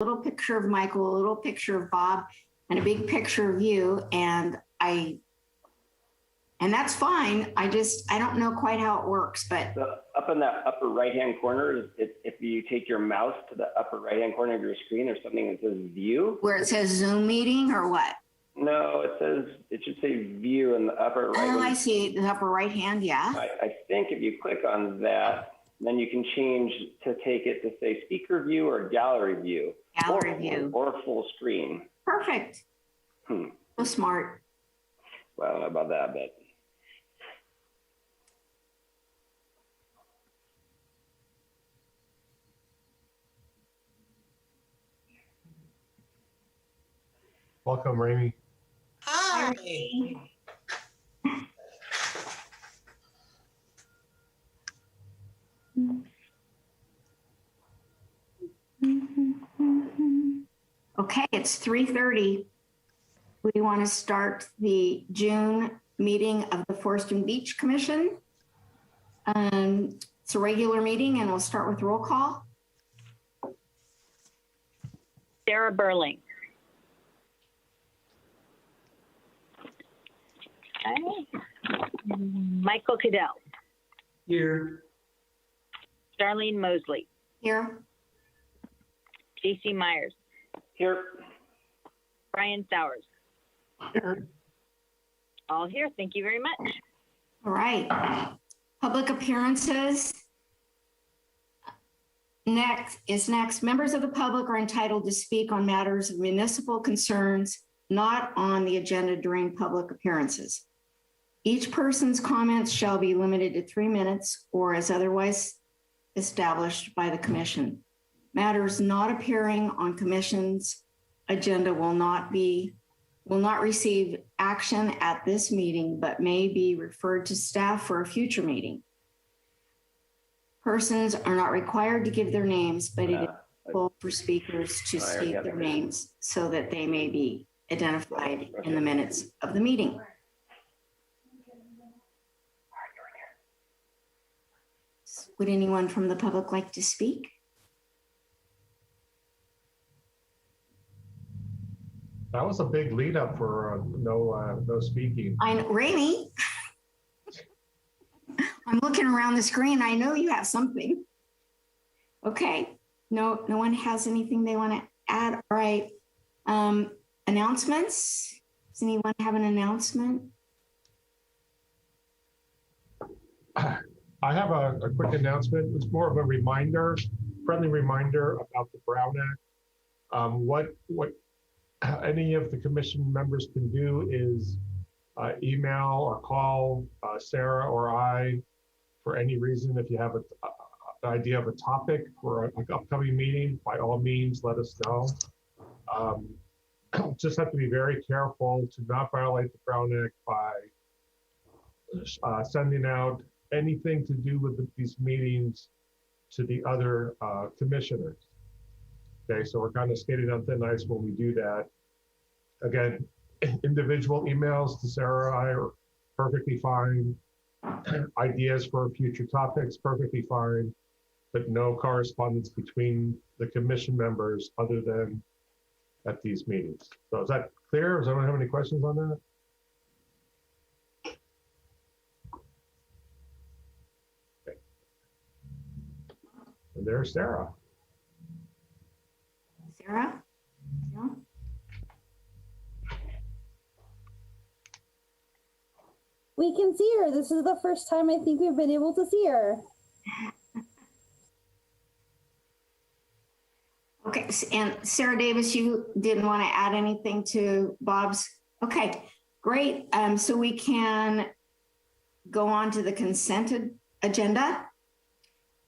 little picture of Michael, a little picture of Bob, and a big picture of you. And that's fine. I don't know quite how it works, but. So up in that upper right-hand corner, if you take your mouse to the upper right-hand corner of your screen, there's something that says view. Where it says Zoom meeting or what? No, it should say view in the upper right. Oh, I see, the upper right hand, yeah. I think if you click on that, then you can change to take it to say speaker view or gallery view. Gallery view. Or full screen. Perfect. So smart. Well, I don't know about that, but. Welcome, Ramy. Hi. Okay, it's 3:30. We want to start the June meeting of the Forest and Beach Commission. It's a regular meeting and we'll start with roll call. Sarah Burling. Okay. Michael Cadell. Here. Darlene Mosley. Here. JC Myers. Here. Brian Sowers. Here. All here. Thank you very much. All right. Public appearances. Next. Members of the public are entitled to speak on matters of municipal concerns not on the agenda during public appearances. Each person's comments shall be limited to 3 minutes or as otherwise established by the commission. Matters not appearing on commission's agenda will not receive action at this meeting, but may be referred to staff for a future meeting. Persons are not required to give their names, but it is possible for speakers to state their names so that they may be identified in the minutes of the meeting. Would anyone from the public like to speak? That was a big lead up for no speaking. Ramy, I'm looking around the screen. I know you have something. Okay, no one has anything they want to add. All right, announcements. Does anyone have an announcement? I have a quick announcement. It's more of a reminder, friendly reminder about the Brown Act. What any of the commission members can do is email or call Sarah or I for any reason. If you have an idea of a topic for an upcoming meeting, by all means, let us know. Just have to be very careful to not violate the Brown Act by sending out anything to do with these meetings to the other commissioners. Okay, so we're kind of skating on thin ice when we do that. Again, individual emails to Sarah or I are perfectly fine. Ideas for future topics, perfectly fine, but no correspondence between the commission members other than at these meetings. So is that clear? Does anyone have any questions on that? Okay. And there's Sarah. Sarah? No? We can see her. This is the first time I think we've been able to see her. Okay, and Sarah Davis, you didn't want to add anything to Bob's? Okay, great. So we can go on to the consent agenda.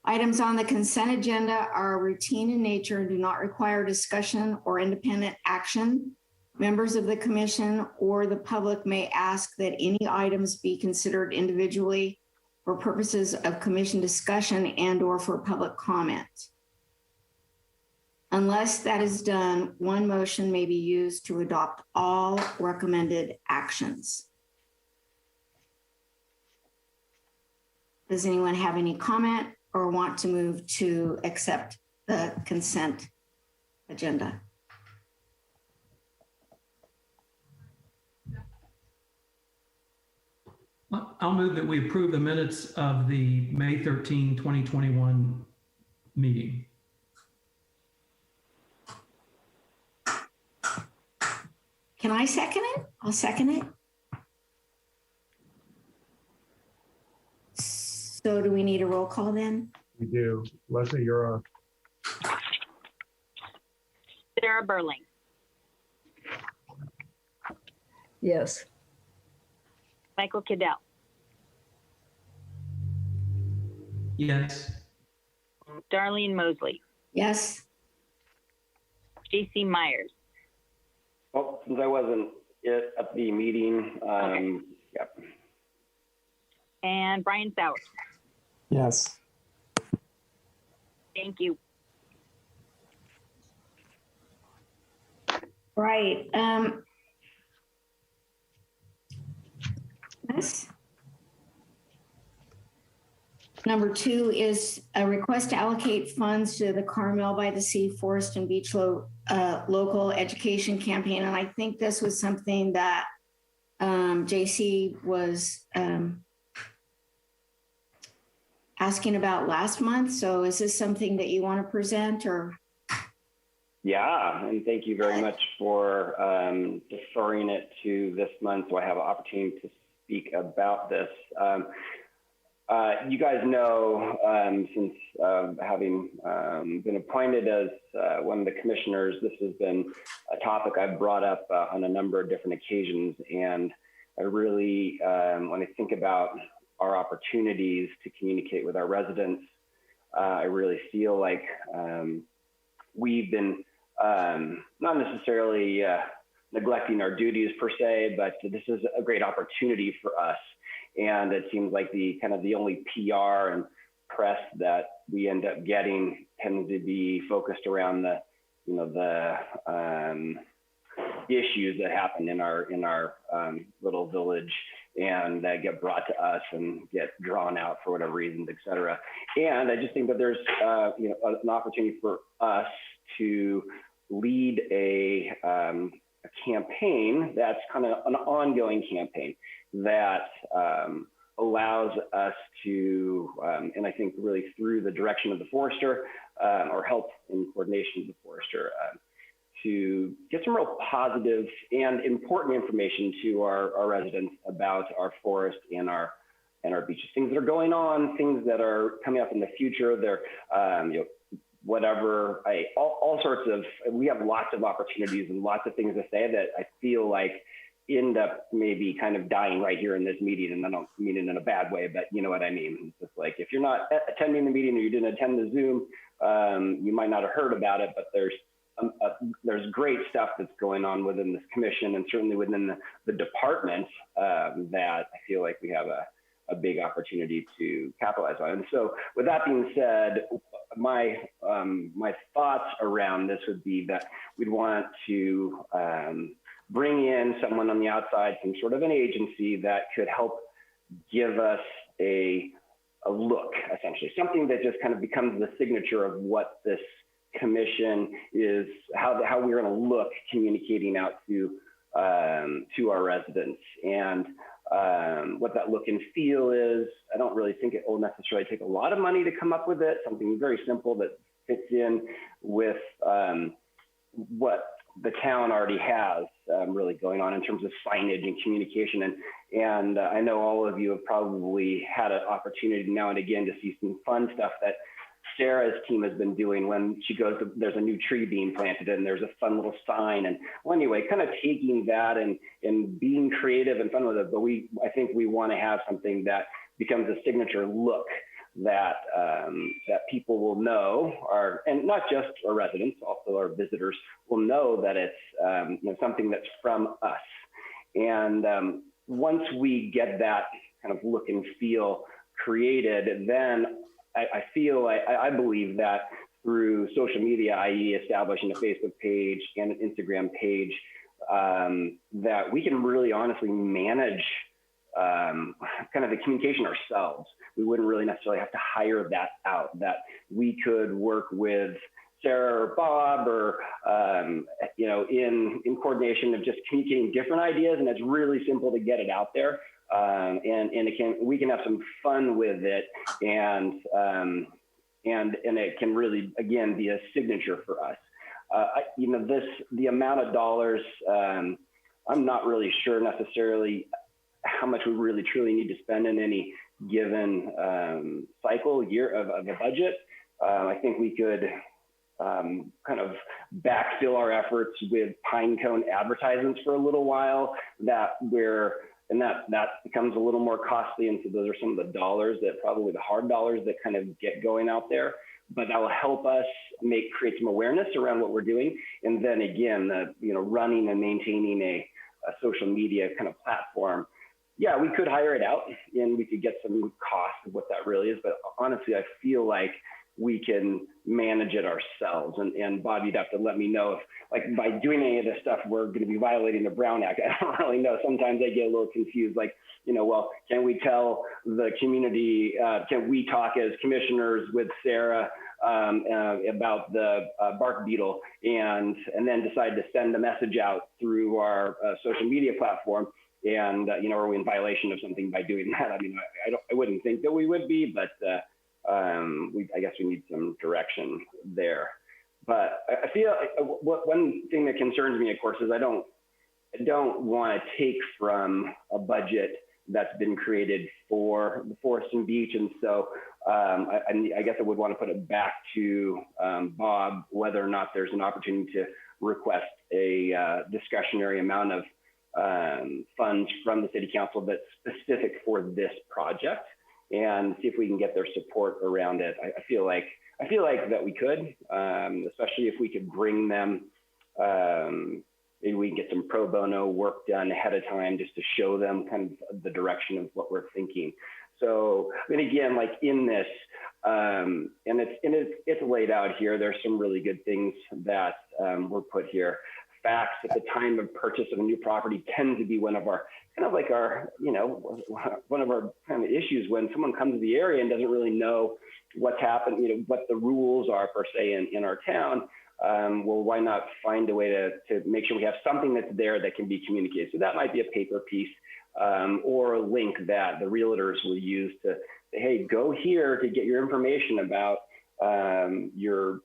Items on the consent agenda are routine in nature and do not require discussion or independent action. Members of the commission or the public may ask that any items be considered individually for purposes of commission discussion and/or for public comment. Unless that is done, one motion may be used to adopt all recommended actions. Does anyone have any comment or want to move to accept the consent agenda. I'll move that we approve the minutes of the May 13, 2021 meeting. Can I second it? I'll second it. So do we need a roll call then? We do. Leslie, you're on. Sarah Burling, Yes. Michael Cadell, Yes. Darlene Mosley, Yes. J.C. Myers, Well, since I wasn't at the meeting, yep. and Brian Sowers. Yes. Thank you. Right. Yes. Number 2 is a request to allocate funds to the Carmel-by-the-Sea Forest and Beach local education campaign. And I think this was something that JC was asking about last month. So is this something that you want to present or? Yeah, and thank you very much for deferring it to this month so I have an opportunity to speak about this. You guys know, since having been appointed as one of the commissioners, this has been a topic I've brought up on a number of different occasions. And I really, when I think about our opportunities to communicate with our residents, I really feel like we've been not necessarily neglecting our duties per se, but this is a great opportunity for us. And it seems like the only PR and press that we end up getting tends to be focused around the issues that happen in our little village and that get brought to us and get drawn out for whatever reasons, et cetera. And I just think that there's an opportunity for us to lead a campaign that's kind of an ongoing campaign that allows us to, and I think really through the direction of the forester or help in coordination with the forester, to get some real positive and important information to our residents about our forest and our beaches, things that are going on, things that are coming up in the future. They're, whatever, all sorts of, we have lots of opportunities and lots of things to say that I feel like end up maybe kind of dying right here in this meeting. And I don't mean it in a bad way, but you know what I mean? It's just like, if you're not attending the meeting or you didn't attend the Zoom, you might not have heard about it, but there's great stuff that's going on within this commission and certainly within the department that I feel like we have a big opportunity to capitalize on. And so with that being said, my thoughts around this would be that we'd want to bring in someone on the outside, some sort of an agency that could help give us a look, essentially, something that just kind of becomes the signature of what this commission is, how we're going to look communicating out to our residents. And what that look and feel is. I don't really think it will necessarily take a lot of money to come up with it, something very simple that fits in with what the town already has really going on in terms of signage and communication. And I know all of you have probably had an opportunity now and again to see some fun stuff that Sarah's team has been doing when she goes to, there's a new tree being planted and there's a fun little sign. And well, anyway, kind of taking that and being creative and fun with it. But I think we want to have something that becomes a signature look that that people will know, and not just our residents, also our visitors will know that it's something that's from us. And once we get that kind of look and feel created, then I believe that through social media, i.e. establishing a Facebook page and an Instagram page, that we can really honestly manage kind of the communication ourselves. We wouldn't really necessarily have to hire that out, that we could work with Sarah or Bob or, you know, in coordination of just communicating different ideas. And it's really simple to get it out there. And we can have some fun with it. And it can really, again, be a signature for us. You know, the amount of dollars, I'm not really sure necessarily how much we really truly need to spend in any given year of a budget. I think we could kind of backfill our efforts with Pinecone advertisements for a little while that becomes a little more costly. And so those are some of the dollars that probably the hard dollars that kind of get going out there, but that will help us create some awareness around what we're doing. And then again, you know, running and maintaining a social media kind of platform. Yeah, we could hire it out and we could get some cost of what that really is. But honestly, I feel like we can manage it ourselves. And Bob, you'd have to let me know if, like, by doing any of this stuff, we're going to be violating the Brown Act. I don't really know. Sometimes I get a little confused. Like, you know, well, can we tell the community, can we talk as commissioners with Sarah about the bark beetle and then decide to send a message out through our social media platform? And, you know, are we in violation of something by doing that? I mean, I wouldn't think that we would be, but I guess we need some direction there. But I feel one thing that concerns me, of course, is I don't want to take from a budget that's been created for the Forest and Beach. And so I guess I would want to put it back to Bob, whether or not there's an opportunity to request a discretionary amount of funds from the city council that's specific for this project, and see if we can get their support around it. I feel like that we could, especially if we could bring them, maybe we can get some pro bono work done ahead of time just to show them kind of the direction of what we're thinking. So, and again, like in this, and it's laid out here, there's some really good things that were put here. Facts at the time of purchase of a new property tend to be one of our kind of issues when someone comes to the area and doesn't really know what's happened, you know, what the rules are per se in our town. Well, why not find a way to make sure we have something that's there that can be communicated? So that might be a paper piece or a link that the realtors will use to say, hey, go here to get your information about your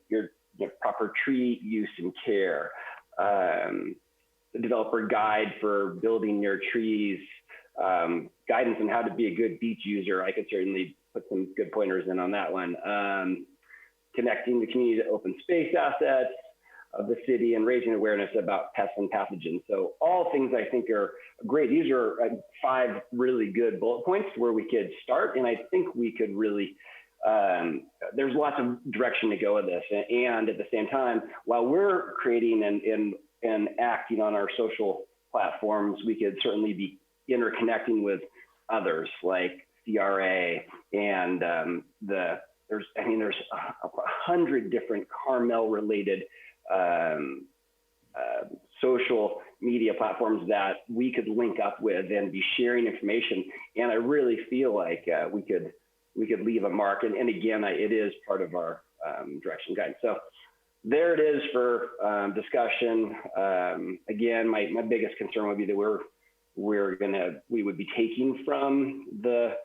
proper tree use and care. The developer guide for building your trees, guidance on how to be a good beach user. I could certainly put some good pointers in on that one. Connecting the community to open space assets of the city and raising awareness about pests and pathogens. So all things I think are great. These are 5 really good bullet points where we could start. And I think we could really, there's lots of direction to go with this. And at the same time, while we're creating and acting on our social platforms, we could certainly be interconnecting with others like CRA and there's 100 different Carmel related social media platforms that we could link up with and be sharing information. And I really feel like we could leave a mark. And again, it is part of our direction guidance. So there it is for discussion. Again, my biggest concern would be that we would be taking from the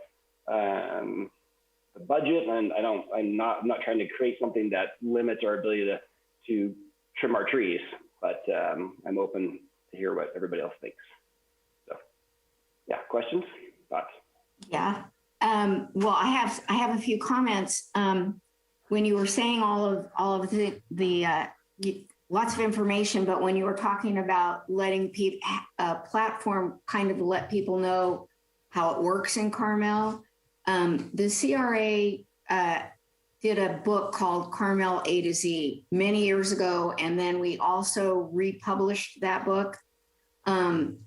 budget, and I'm not trying to create something that limits our ability to trim our trees, but I'm open to hear what everybody else thinks. So, yeah, questions, thoughts? Yeah. Well, I have a few comments. When you were saying all of the lots of information, but when you were talking about letting people a platform kind of let people know how it works in Carmel, the CRA did a book called Carmel A to Z many years ago, and then we also republished that book, and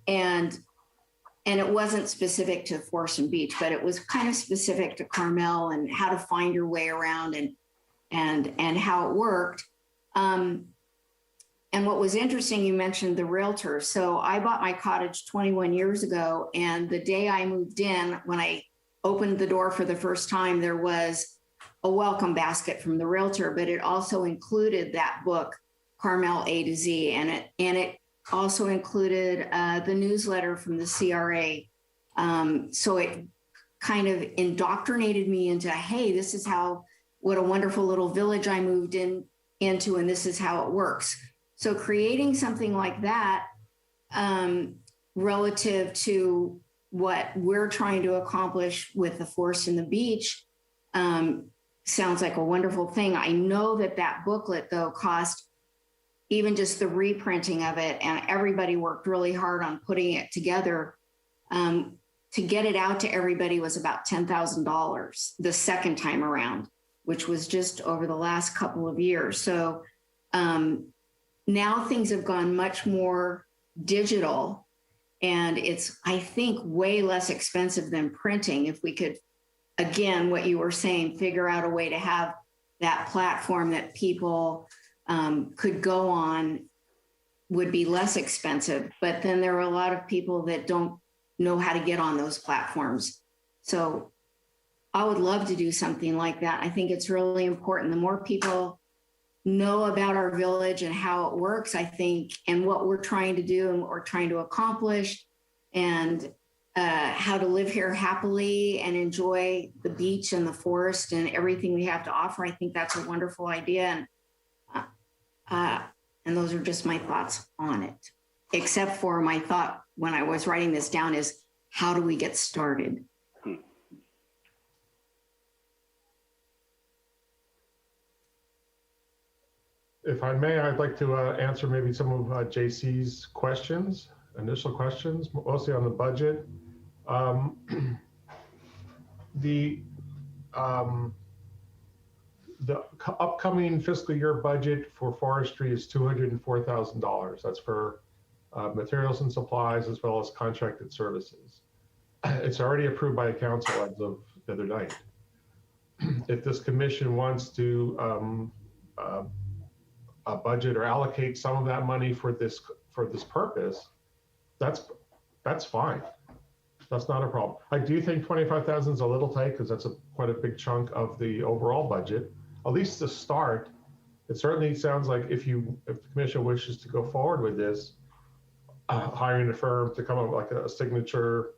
it wasn't specific to Forest and Beach, but it was kind of specific to Carmel and how to find your way around and how it worked. And what was interesting, you mentioned the realtor. So I bought my cottage 21 years ago, and the day I moved in, when I opened the door for the first time, there was a welcome basket from the realtor, but it also included that book, Carmel-by-the-Sea, and it also included the newsletter from the CRA. So it kind of indoctrinated me into, hey, this is what a wonderful little village I moved into, and this is how it works. So creating something like that relative to what we're trying to accomplish with the forest and the beach sounds like a wonderful thing. I know that booklet, though, cost, even just the reprinting of it, and everybody worked really hard on putting it together. To get it out to everybody was about $10,000 the second time around, which was just over the last couple of years. So now things have gone much more digital, and it's, I think, way less expensive than printing. If we could, again, what you were saying, figure out a way to have that platform that people could go on, would be less expensive. But then there are a lot of people that don't know how to get on those platforms. So I would love to do something like that. I think it's really important. The more people know about our village and how it works, I think, and what we're trying to do and what we're trying to accomplish, and how to live here happily and enjoy the beach and the forest and everything we have to offer, I think that's a wonderful idea. And those are just my thoughts on it. Except for my thought when I was writing this down is, how do we get started? If I may, I'd like to answer maybe some of JC's questions, initial questions, mostly on the budget. The upcoming fiscal year budget for forestry is $204,000. That's for materials and supplies, as well as contracted services. It's already approved by the council as of the other night. If this commission wants to budget or allocate some of that money for this purpose, that's fine. That's not a problem. I do think 25,000 is a little tight, because that's quite a big chunk of the overall budget. At least to start, it certainly sounds like if the commission wishes to go forward with this, hiring a firm to come up with like a signature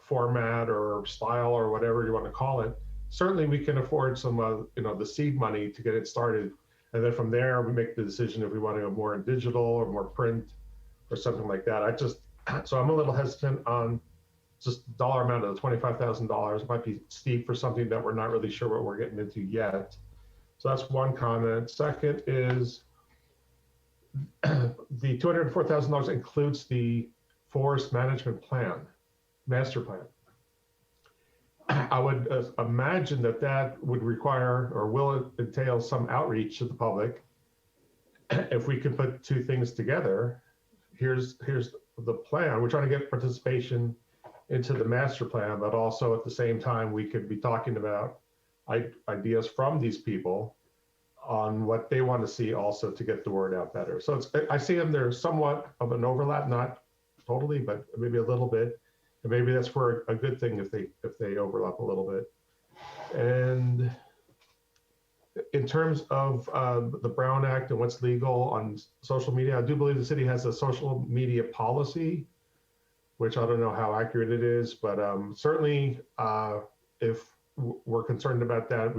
format or style or whatever you want to call it, certainly we can afford some the seed money to get it started. And then from there, we make the decision if we want to go more in digital or more print or something like that. So I'm a little hesitant on just the dollar amount of the $25,000. It might be steep for something that we're not really sure what we're getting into yet. So that's one comment. Second is the $204,000 includes the forest management plan, master plan. I would imagine that would require, or will entail, some outreach to the public. If we can put two things together, here's the plan. We're trying to get participation into the master plan, but also at the same time, we could be talking about ideas from these people on what they want to see also to get the word out better. So I see them, there's somewhat of an overlap, not totally, but maybe a little bit. And maybe that's for a good thing if they overlap a little bit. And in terms of the Brown Act and what's legal on social media, I do believe the city has a social media policy, which I don't know how accurate it is, but certainly if we're concerned about that,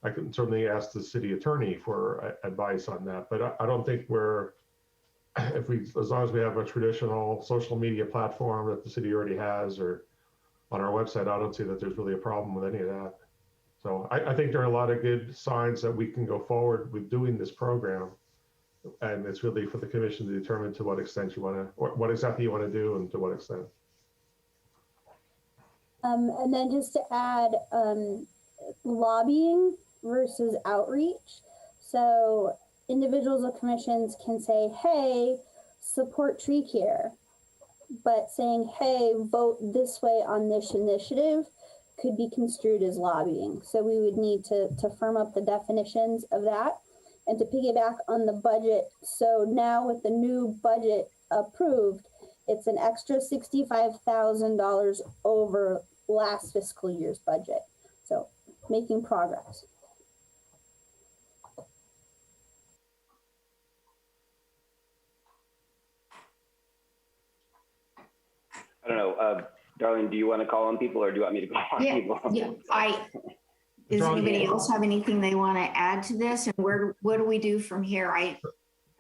I can certainly ask the city attorney for advice on that. But I don't think as long as we have a traditional social media platform that the city already has, or on our website, I don't see that there's really a problem with any of that. So I think there are a lot of good signs that we can go forward with doing this program. And it's really for the commission to determine to what extent you want to, or what exactly you want to do and to what extent. And then just to add, lobbying versus outreach. So individuals or commissions can say, hey, support tree care, but saying, hey, vote this way on this initiative could be construed as lobbying. So we would need to firm up the definitions of that. And to piggyback on the budget, so now with the new budget approved, it's an extra $65,000 over last fiscal year's budget. So making progress. I don't know, Darlene, do you want to call on people or do you want me to call on people? Yeah, does anybody else have anything they want to add to this? And what do we do from here?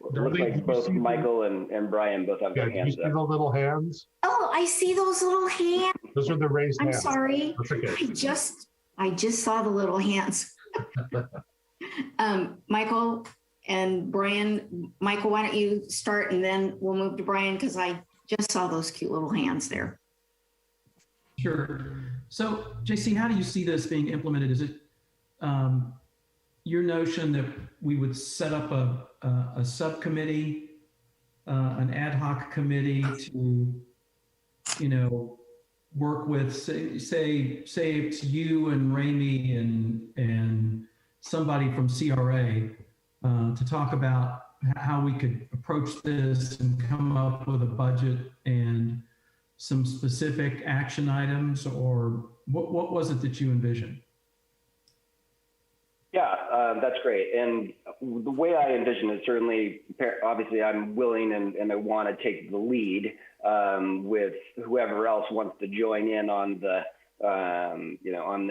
Looks like both Michael and Brian both have their Yeah, do you hands see up. the little hands? Oh, I see those little hands. Those are the raised I'm hands. sorry. That's okay. I just saw the little hands. Michael and Brian, Michael, why don't you start and then we'll move to Brian because I just saw those cute little hands there. Sure. So, JC, how do you see this being implemented? Is it your notion that we would set up a subcommittee, an ad hoc committee to, work with, say it's you and Ramey and somebody from CRA to talk about how we could approach this and come up with a budget and some specific action items, or what was it that you envisioned? Yeah, that's great. And the way I envision it, certainly, obviously, I'm willing and I want to take the lead with whoever else wants to join in on the, on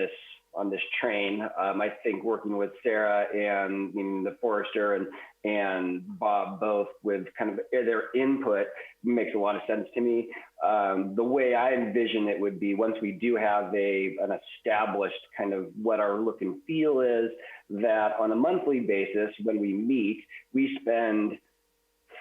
this train. I think working with Sarah and the Forester and Bob both with kind of their input makes a lot of sense to me. The way I envision it would be once we do have an established kind of what our look and feel is, that on a monthly basis, when we meet, we spend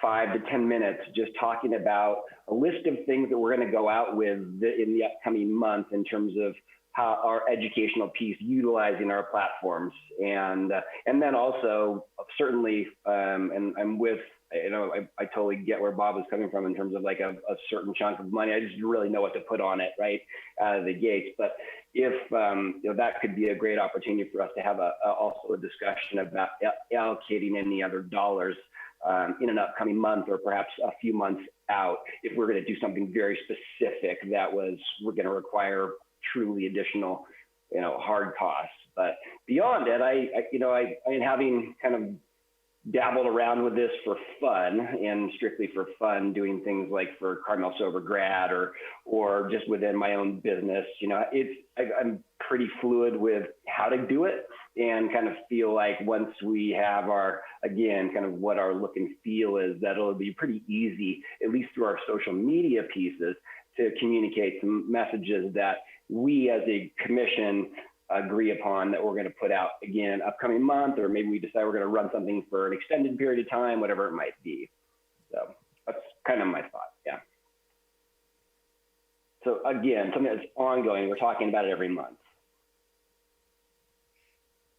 5 to 10 minutes just talking about a list of things that we're going to go out with in the upcoming month in terms of how our educational piece, utilizing our platforms, and then also certainly, and I'm with, I totally get where Bob is coming from in terms of like a certain chunk of money. I just didn't really know what to put on it right out of the gates. But if that could be a great opportunity for us to have also a discussion about allocating any other dollars in an upcoming month or perhaps a few months out, if we're going to do something very specific that we're going to require truly additional, hard costs. But beyond it, I having kind of dabbled around with this for fun and strictly for fun, doing things like for Carmel Sober Grad or just within my own business, I'm pretty fluid with how to do it and kind of feel like once we have kind of what our look and feel is, that it'll be pretty easy, at least through our social media pieces, to communicate some messages that we as a commission agree upon that we're going to put out again upcoming month, or maybe we decide we're going to run something for an extended period of time, whatever it might be. So that's kind of my thought. Yeah. So again, something that's ongoing. We're talking about it every month.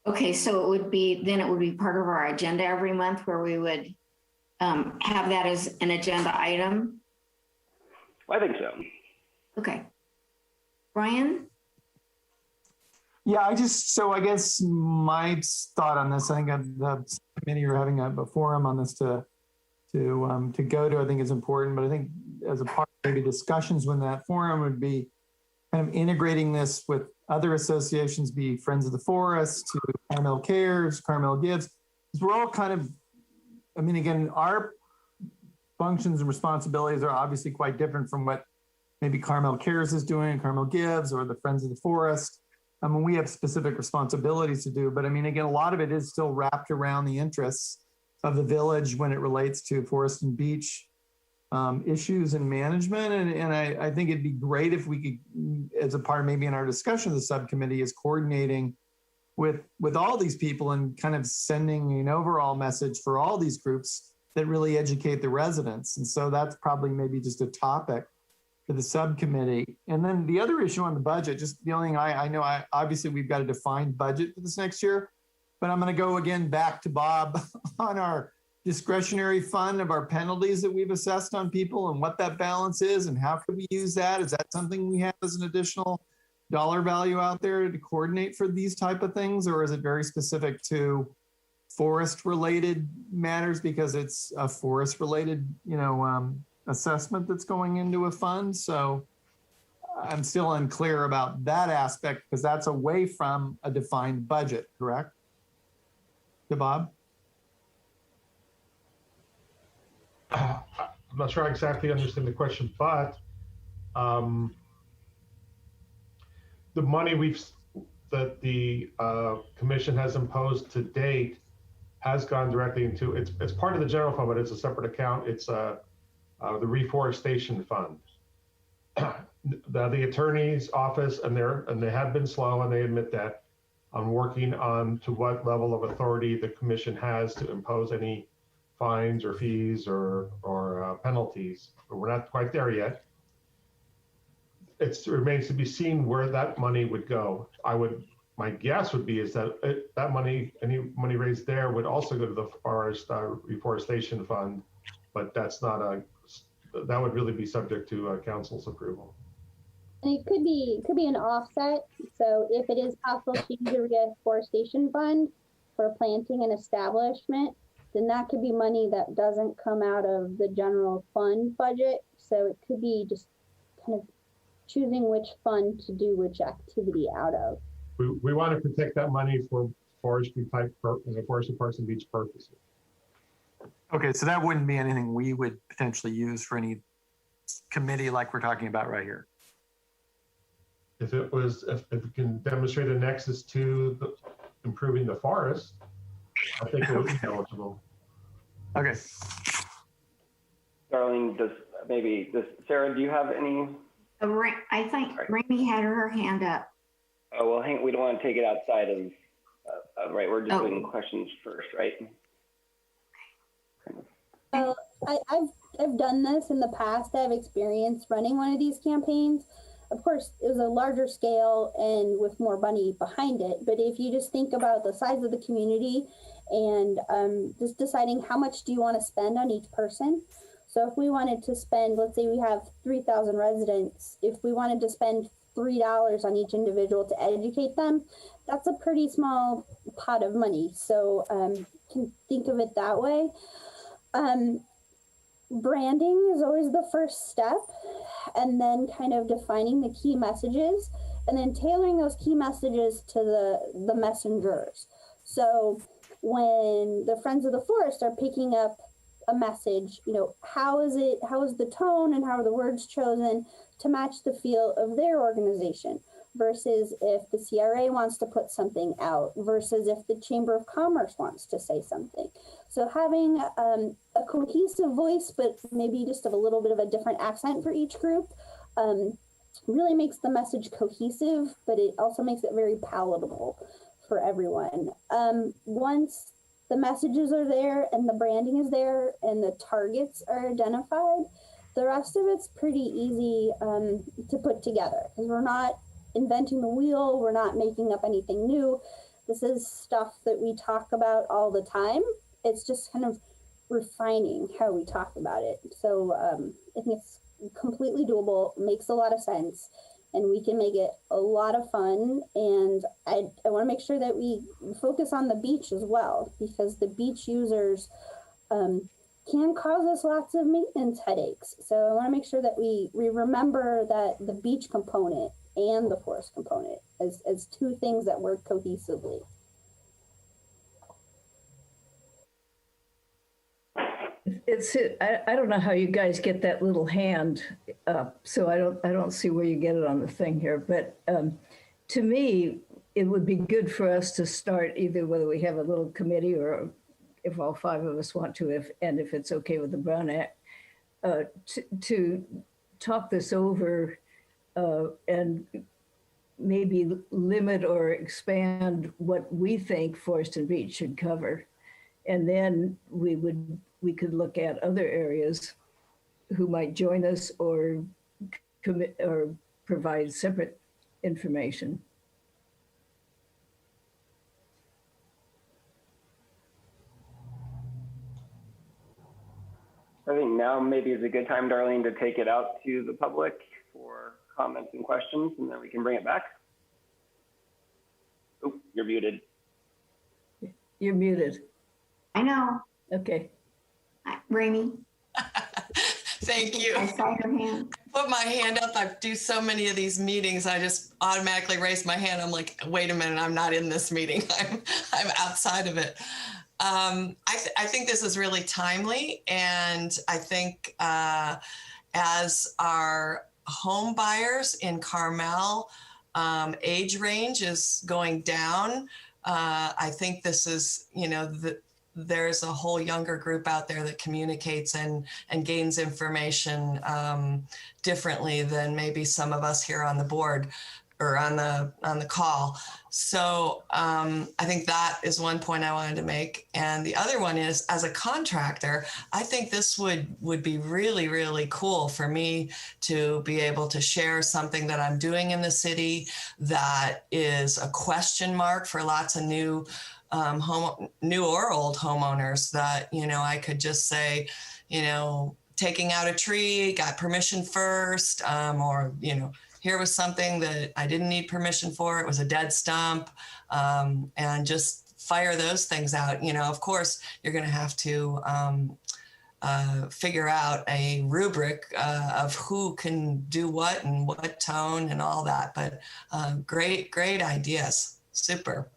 Okay, so it would be part of our agenda every month where we would have that as an agenda item. I think so. Okay. Brian? Yeah, I guess my thought on this, I think the committee are having a forum on this to go to, I think is important. But I think as a part of maybe discussions when that forum would be kind of integrating this with other associations, be Friends of the Forest, to Carmel Cares, Carmel Gives. Because we're all kind of, again, our functions and responsibilities are obviously quite different from what maybe Carmel Cares is doing, Carmel Gives, or the Friends of the Forest. We have specific responsibilities to do, but again, a lot of it is still wrapped around the interests of the village when it relates to forest and beach issues and management. And I think it'd be great if we could, as a part maybe in our discussion of the subcommittee, is coordinating with all these people and kind of sending an overall message for all these groups that really educate the residents. And so that's probably maybe just a topic for the subcommittee. And then the other issue on the budget, just the only thing I know, obviously we've got a defined budget for this next year, but I'm going to go again back to Bob on our discretionary fund of our penalties that we've assessed on people and what that balance is and how could we use that? Is that something we have as an additional dollar value out there to coordinate for these type of things? Or is it very specific to forest related matters because it's a forest related, assessment that's going into a fund? So I'm still unclear about that aspect because that's away from a defined budget, correct? To Bob? I'm not sure I exactly understand the question, but the money that the commission has imposed to date has gone directly into, it's part of the general fund, but it's a separate account. It's the reforestation fund. The attorney's office, and they have been slow, and they admit that, on working on to what level of authority the commission has to impose any fines or fees or penalties. But we're not quite there yet. It remains to be seen where that money would go. My guess would be is that that money, any money raised there, would also go to the forest reforestation fund, but that's not that would really be subject to council's approval. And it could be an offset. So if it is possible to use the reforestation fund for planting and establishment, then that could be money that doesn't come out of the general fund budget. So it could be just kind of choosing which fund to do which activity out of. We want to protect that money for forestry type, forestry parks and beach purposes. Okay, so that wouldn't be anything we would potentially use for any committee like we're talking about right here. If it can demonstrate a nexus to improving the forest, I think it would be eligible. Okay. Darlene, Sarah, do you have any? I think Rainey had her hand up. Oh, well, we don't want to take it outside of right. We're just doing questions first, right? So I've done this in the past. I've experienced running one of these campaigns. Of course, it was a larger scale and with more money behind it. But if you just think about the size of the community and just deciding how much do you want to spend on each person. So if we wanted to spend, let's say we have 3,000 residents, if we wanted to spend $3 on each individual to educate them, that's a pretty small pot of money. So can think of it that way. Branding is always the first step, and then kind of defining the key messages and then tailoring those key messages to the messengers. So when the Friends of the Forest are picking up a message, how is the tone and how are the words chosen to match the feel of their organization versus if the CRA wants to put something out versus if the Chamber of Commerce wants to say something. So having a cohesive voice, but maybe just a little bit of a different accent for each group really makes the message cohesive, but it also makes it very palatable for everyone. Once the messages are there and the branding is there and the targets are identified, the rest of it's pretty easy to put together because we're not inventing the wheel. We're not making up anything new. This is stuff that we talk about all the time. It's just kind of refining how we talk about it. So I think it's completely doable, makes a lot of sense, and we can make it a lot of fun. And I want to make sure that we focus on the beach as well, because the beach users can cause us lots of maintenance headaches. So I want to make sure that we remember that the beach component and the forest component as two things that work cohesively. I don't know how you guys get that little hand up, so I don't see where you get it on the thing here. But to me, it would be good for us to start either whether we have a little committee or if all five of us want to, if it's okay with the Brown Act, to talk this over and maybe limit or expand what we think Forest and Beach should cover. And then we could look at other areas who might join us or commit or provide separate information. I think now maybe is a good time, Darlene, to take it out to the public for comments and questions, and then we can bring it back. Oh, you're muted. You're muted. I know. Okay. Rainey. Thank you. I saw your hand. put my hand up. I do so many of these meetings. I just automatically raise my hand. I'm like, wait a minute, I'm not in this meeting. I'm outside of it. I think this is really timely, and I think as our home buyers in Carmel age range is going down, I think this is, there's a whole younger group out there that communicates and gains information differently than maybe some of us here on the board or on the call. So I think that is one point I wanted to make. And the other one is, as a contractor, I think this would be really, really cool for me to be able to share something that I'm doing in the city that is a question mark for lots of new or old homeowners, that, I could just say, taking out a tree, got permission first, or, here was something that I didn't need permission for. It was a dead stump, and just fire those things out. Of course, you're going to have to figure out a rubric of who can do what and what tone and all that. But great ideas. Super.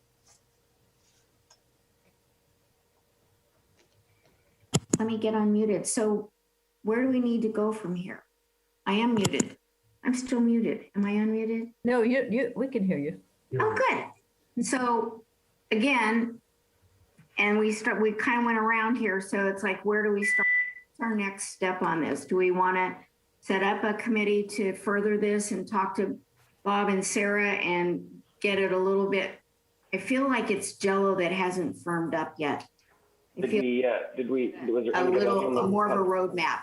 Let me get unmuted. So where do we need to go from here? I am muted. I'm still muted. Am I unmuted? No, we can hear you. Oh, good. So again, and we kind of went around here. So it's like, where do we start? What's our next step on this? Do we want to set up a committee to further this and talk to Bob and Sarah and get it a little bit? I feel like it's Jello that hasn't firmed up yet. Was there a anybody else from the little more of a public? roadmap.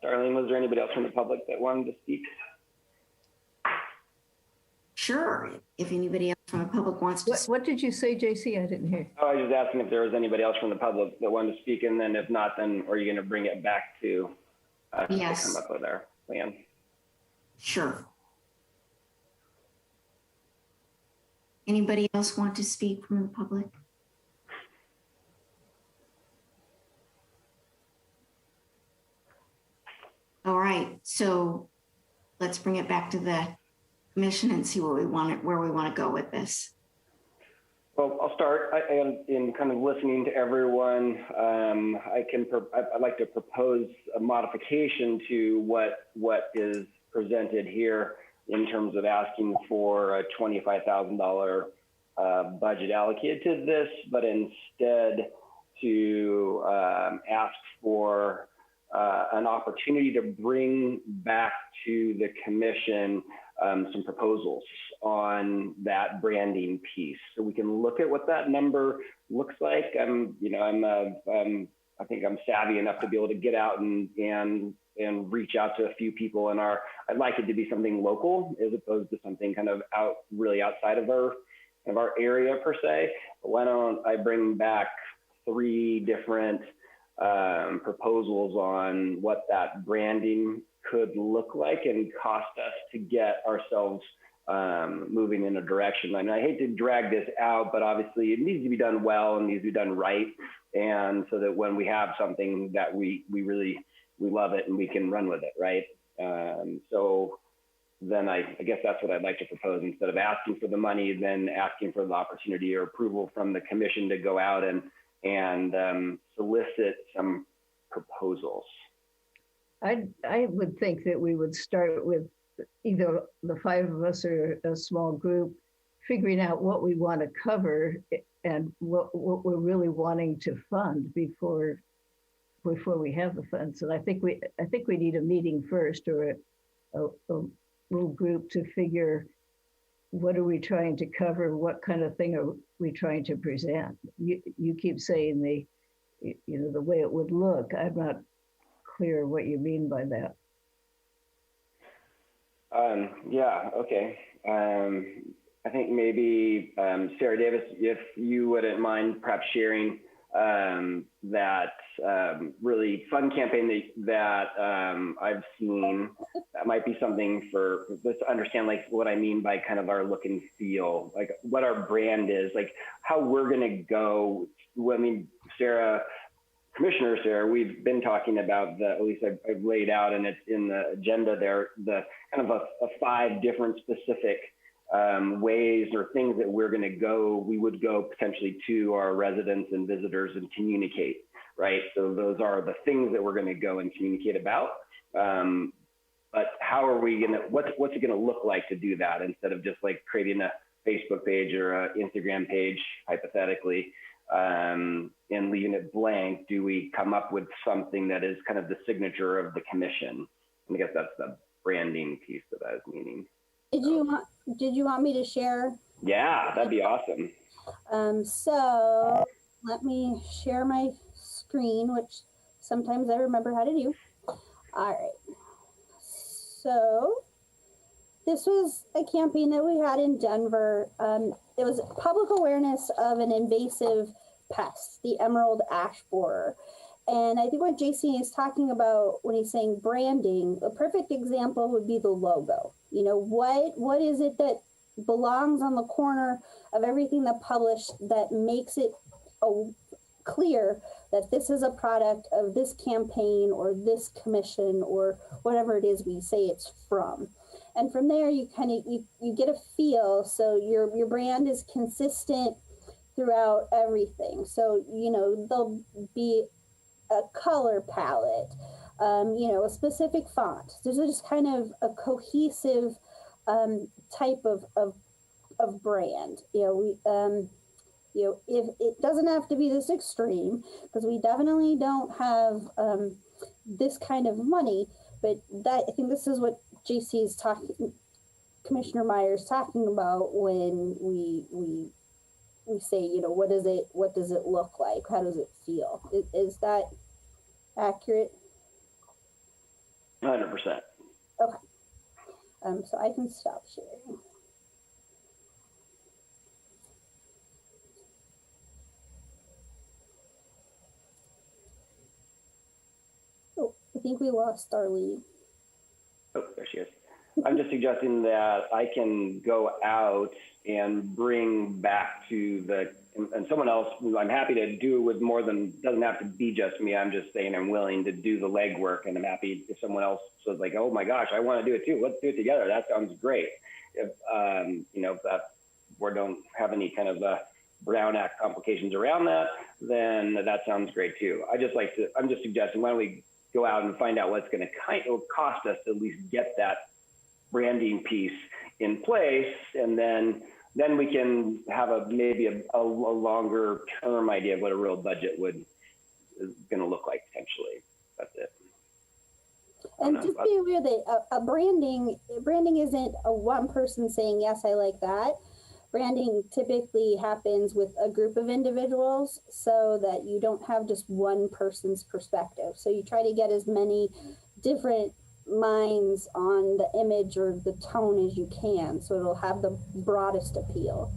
Darlene, was there anybody else from the public that wanted to speak? Sure, if anybody else from the public wants to. What did you say, JC? I didn't hear. Oh, I was just asking if there was anybody else from the public that wanted to speak, and then if not, then are you going to bring it back to us to come up with our plan? Sure. Anybody else want to speak from the public? All right, so let's bring it back to the commission and see where we want to go with this. Well, I'll start. In kind of listening to everyone, I'd like to propose a modification to what is presented here in terms of asking for a $25,000 budget allocated to this, but instead to ask for an opportunity to bring back to the commission some proposals on that branding piece, so we can look at what that number looks like. I think I'm savvy enough to be able to get out and reach out to a few people in our. I'd like it to be something local as opposed to something kind of really outside of our area per se. But why don't I bring back 3 different proposals on what that branding could look like and cost us to get ourselves moving in a direction. I mean, I hate to drag this out, but obviously it needs to be done well and needs to be done right. And so that when we have something that we love it and we can run with it, right? So then I guess that's what I'd like to propose. Instead of asking for the money, then asking for the opportunity or approval from the commission to go out and solicit some proposals. I would think that we would start with either the 5 of us or a small group, figuring out what we want to cover and what we're really wanting to fund before we have the funds. And I think we need a meeting first, or a little group, to figure what are we trying to cover, what kind of thing are we trying to present. You keep saying the way it would look. I'm not clear what you mean by that. Yeah, okay. I think maybe Sarah Davis, if you wouldn't mind perhaps sharing that really fun campaign that I've seen. That might be something for let's understand like what I mean by kind of our look and feel, like what our brand is, like how we're gonna go. I mean, Sarah commissioners here, we've been talking about at least I've laid out, and it's in the agenda there, the kind of a 5 different specific ways or things that we would go potentially to our residents and visitors and communicate, right? So those are the things that we're going to go and communicate about. But how are we going to, what's it going to look like to do that, instead of just like creating a Facebook page or an Instagram page, hypothetically, and leaving it blank? Do we come up with something that is kind of the signature of the commission? And I guess that's the branding piece that I was meaning. Did you want me to share? Yeah, that'd be awesome. So let me share my screen, which sometimes I remember how to do. All right. So this was a campaign that we had in Denver. It was public awareness of an invasive pest, the emerald ash borer. And I think what JC is talking about when he's saying branding, a perfect example would be the logo. You know, what is it that belongs on the corner of everything that published that makes it clear that this is a product of this campaign or this commission or whatever it is we say it's from. And from there, you kind of you get a feel. So your brand is consistent throughout everything. So, you know, there'll be a color palette, you know, a specific font. There's just kind of a cohesive type of brand. You know, if it doesn't have to be this extreme, because we definitely don't have this kind of money, but I think this is what JC is talking, Commissioner Myers talking about when we say, you know, what does it look like? How does it feel? Is that accurate? 100%. Okay. So I can stop sharing. Oh, I think we lost our lead. Oh, there she is. I'm just suggesting that I can go out and bring back to and someone else, I'm happy to do with more than, doesn't have to be just me. I'm just saying I'm willing to do the legwork, and I'm happy if someone else says like, oh my gosh, I want to do it too. Let's do it together. That sounds great. If, you know, if that we don't have any kind of Brown Act complications around that, then that sounds great too. I'm just suggesting, why don't we go out and find out what's going to kind of cost us to at least get that branding piece in place, and then we can have maybe a longer term idea of what a real budget is going to look like potentially. That's it. And just be aware that a branding isn't a one person saying, yes, I like that. Branding typically happens with a group of individuals, so that you don't have just one person's perspective. So you try to get as many different minds on the image or the tone as you can, so it'll have the broadest appeal.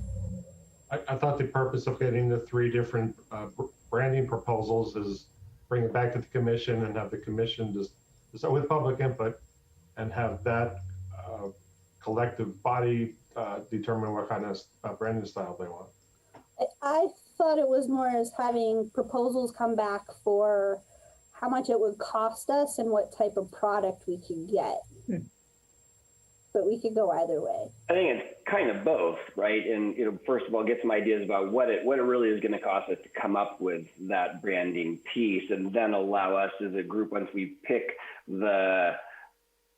I thought the purpose of getting the 3 different branding proposals is bring it back to the commission and have the commission just with public input, and have that collective body determine what kind of branding style they want. I thought it was more as having proposals come back for how much it would cost us and what type of product we could get. But we could go either way. I think it's kind of both, right? And, you know, first of all, get some ideas about what it really is going to cost us to come up with that branding piece, and then allow us as a group, once we pick the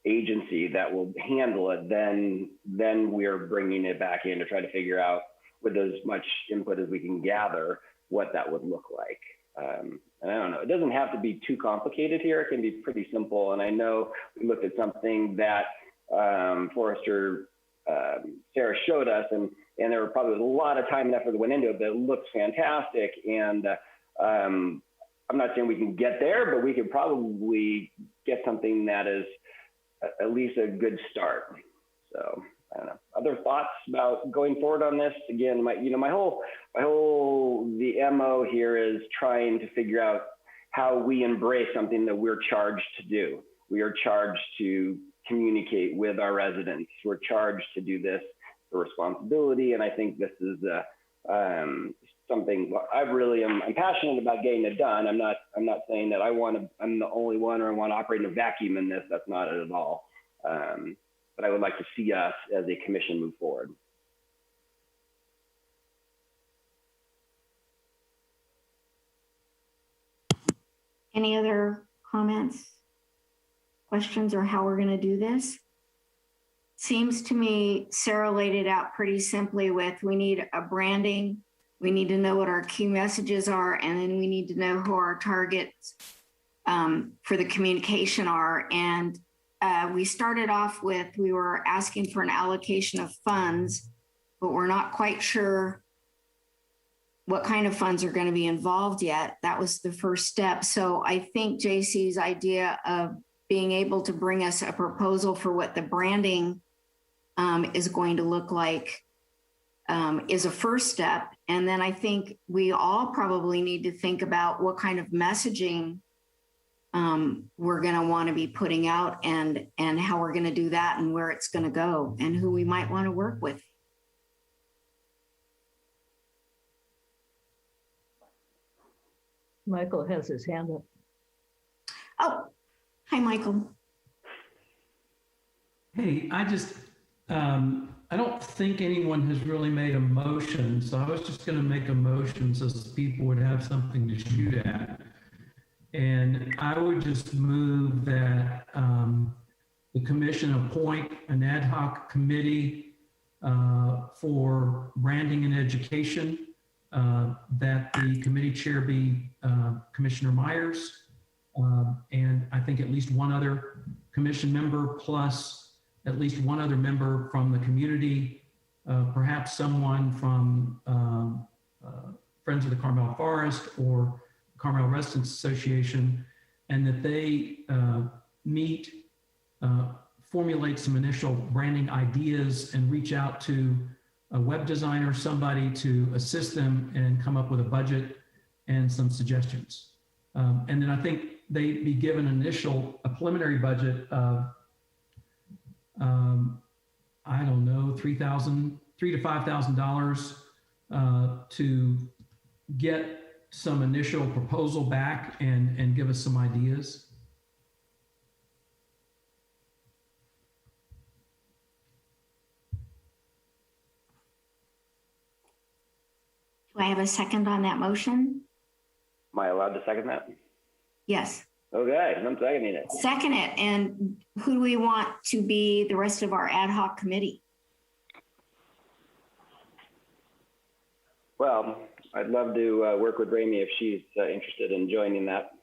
agency that will handle it, then we're bringing it back in to try to figure out, with as much input as we can gather, what that would look like. And I don't know, it doesn't have to be too complicated here. It can be pretty simple. And I know we looked at something that Forrester, Sarah showed us, and there were probably a lot of time and effort that went into it, but it looks fantastic. And I'm not saying we can get there, but we could probably get something that is at least a good start. So I don't know. Other thoughts about going forward on this? Again, my whole the MO here is trying to figure out how we embrace something that we're charged to do. We are charged to communicate with our residents. We're charged to do this for responsibility, and I think this is something I'm passionate about getting it done. I'm not saying that I'm the only one or I want to operate in a vacuum in this. That's not it at all. But I would like to see us as a commission move forward. Any other comments, questions, or how we're going to do this? Seems to me Sarah laid it out pretty simply with, we need a branding, we need to know what our key messages are, and then we need to know who our targets for the communication are. And we started off with, we were asking for an allocation of funds, but we're not quite sure what kind of funds are going to be involved yet. That was the first step. So I think JC's idea of being able to bring us a proposal for what the branding is going to look like is a first step. And then I think we all probably need to think about what kind of messaging we're going to want to be putting out and how we're going to do that and where it's going to go and who we might want to work with. Michael has his hand up. Oh, hi, Michael. Hey, I don't think anyone has really made a motion, so I was just going to make a motion so people would have something to shoot at. And I would just move that the commission appoint an ad hoc committee for branding and education, that the committee chair be Commissioner Myers, and I think at least one other commission member plus at least one other member from the community, perhaps someone from Friends of the Carmel Forest or Carmel Residents Association, and that they meet, formulate some initial branding ideas and reach out to a web designer, somebody to assist them and come up with a budget and some suggestions. And then I think they be given a preliminary budget of, I don't know, $3,000 to $5,000 to get some initial proposal back and give us some ideas. Do I have a second on that motion? Am I allowed to second that? Yes. Okay, I'm seconding it. Second it. And who do we want to be the rest of our ad hoc committee? Well, I'd love to work with Ramey if she's interested in joining that.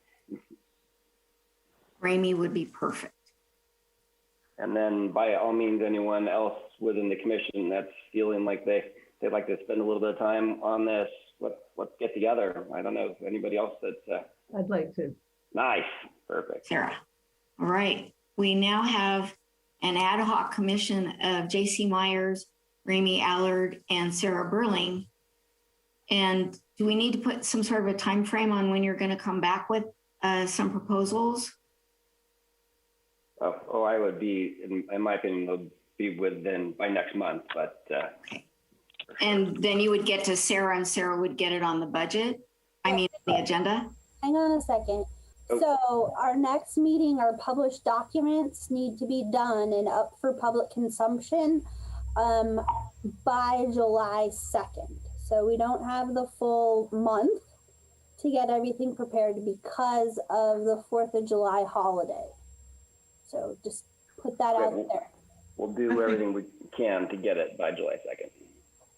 Ramey would be perfect. And then by all means, anyone else within the commission that's feeling like they'd like to spend a little bit of time on this, let's get together. I don't know if anybody else that's I'd like to. nice, perfect. Sarah. All right. We now have an ad hoc commission of JC Myers, Ramey Allard, and Sarah Burling. And do we need to put some sort of a time frame on when you're going to come back with some proposals? Oh, I would be, in my opinion, would be within by next month, but. Okay. And then you would get to Sarah and Sarah would get it on the budget? I mean, the agenda? Hang on a second. Oh. So our next meeting, our published documents need to be done and up for public consumption by July 2nd. So we don't have the full month to get everything prepared because of the 4th of July holiday. So just put that out there. We'll do everything we can to get it by July 2nd.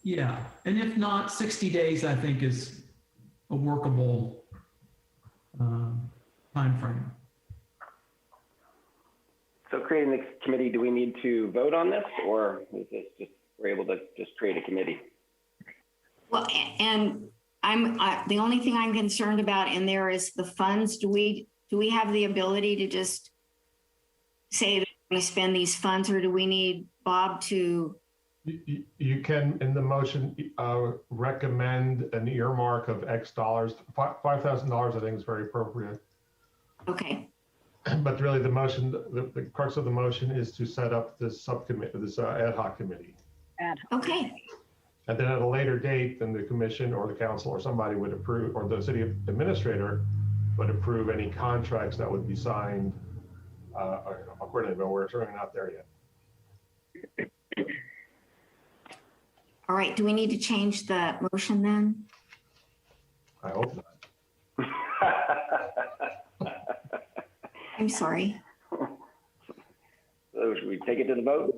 Yeah, and if not, 60 days, I think is a workable time frame. So creating the committee, do we need to vote on this, or is this just, we're able to just create a committee? Well, and the only thing I'm concerned about in there is the funds. Do we have the ability to just say that we spend these funds, or do we need Bob to? You can, in the motion, recommend an earmark of X dollars. $5,000, I think, is very appropriate. Okay. But really, the motion, the crux of the motion is to set up this subcommittee, this ad hoc committee. Okay. And then at a later date, then the commission or the council or somebody would approve, or the city administrator would approve any contracts that would be signed accordingly, but we're certainly not there yet. All right, do we need to change the motion then? I hope not. I'm sorry. So should we take it to the vote?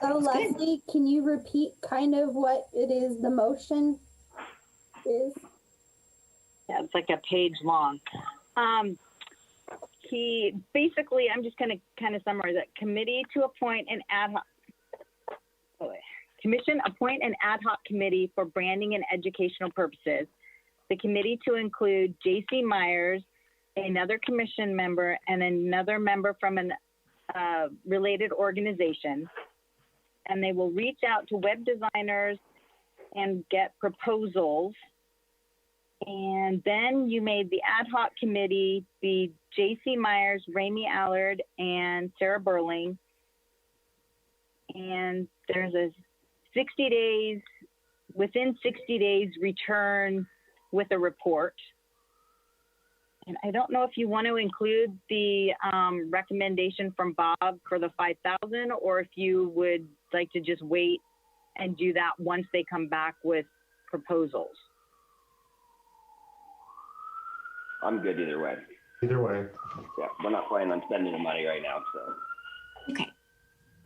So Leslie, can you repeat kind of what it is the motion is? Yeah, it's like a page long. He basically, I'm just going to kind of summarize it. Committee to appoint an ad hoc. Commission appoint an ad hoc committee for branding and educational purposes. The committee to include J.C. Myers, another commission member, and another member from an related organization. And they will reach out to web designers and get proposals. And then you made the ad hoc committee be J.C. Myers, Ramey Allard, and Sarah Burling. And there's a 60 days, within 60 days, return with a report. And I don't know if you want to include the recommendation from Bob for the 5,000, or if you would like to just wait and do that once they come back with proposals. I'm good either way. Either way. Yeah, we're not planning on spending the money right now, so. Okay.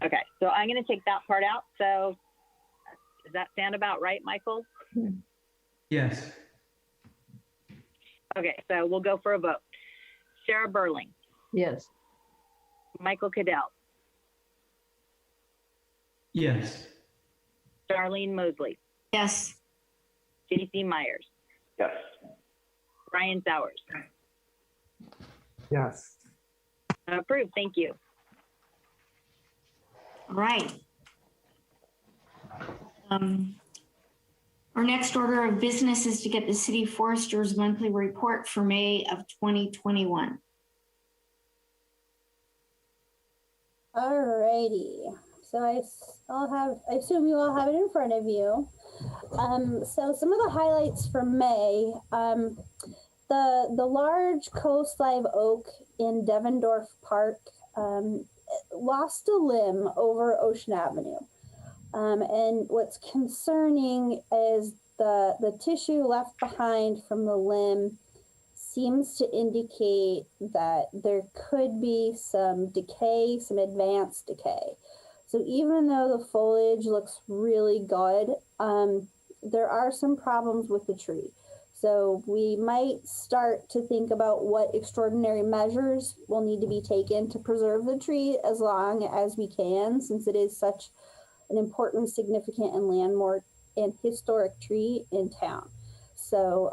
Okay, so I'm going to take that part out. So does that sound about right, Michael? Yes. Okay, so we'll go for a vote. Sarah Burling, Yes. Michael Cadell, Yes. Darlene Mosley, Yes. J.C. Myers, Yes. Ryan Sowers. Yes. Approved, thank you. All right. Our next order of business is to get the city forester's monthly report for May of 2021. Alrighty. So I assume you all have it in front of you. So some of the highlights from May, the large coast live oak in Devendorf Park lost a limb over Ocean Avenue. And what's concerning is the tissue left behind from the limb seems to indicate that there could be some decay, some advanced decay. So even though the foliage looks really good, there are some problems with the tree. So we might start to think about what extraordinary measures will need to be taken to preserve the tree as long as we can, since it is such an important, significant, and landmark and historic tree in town. So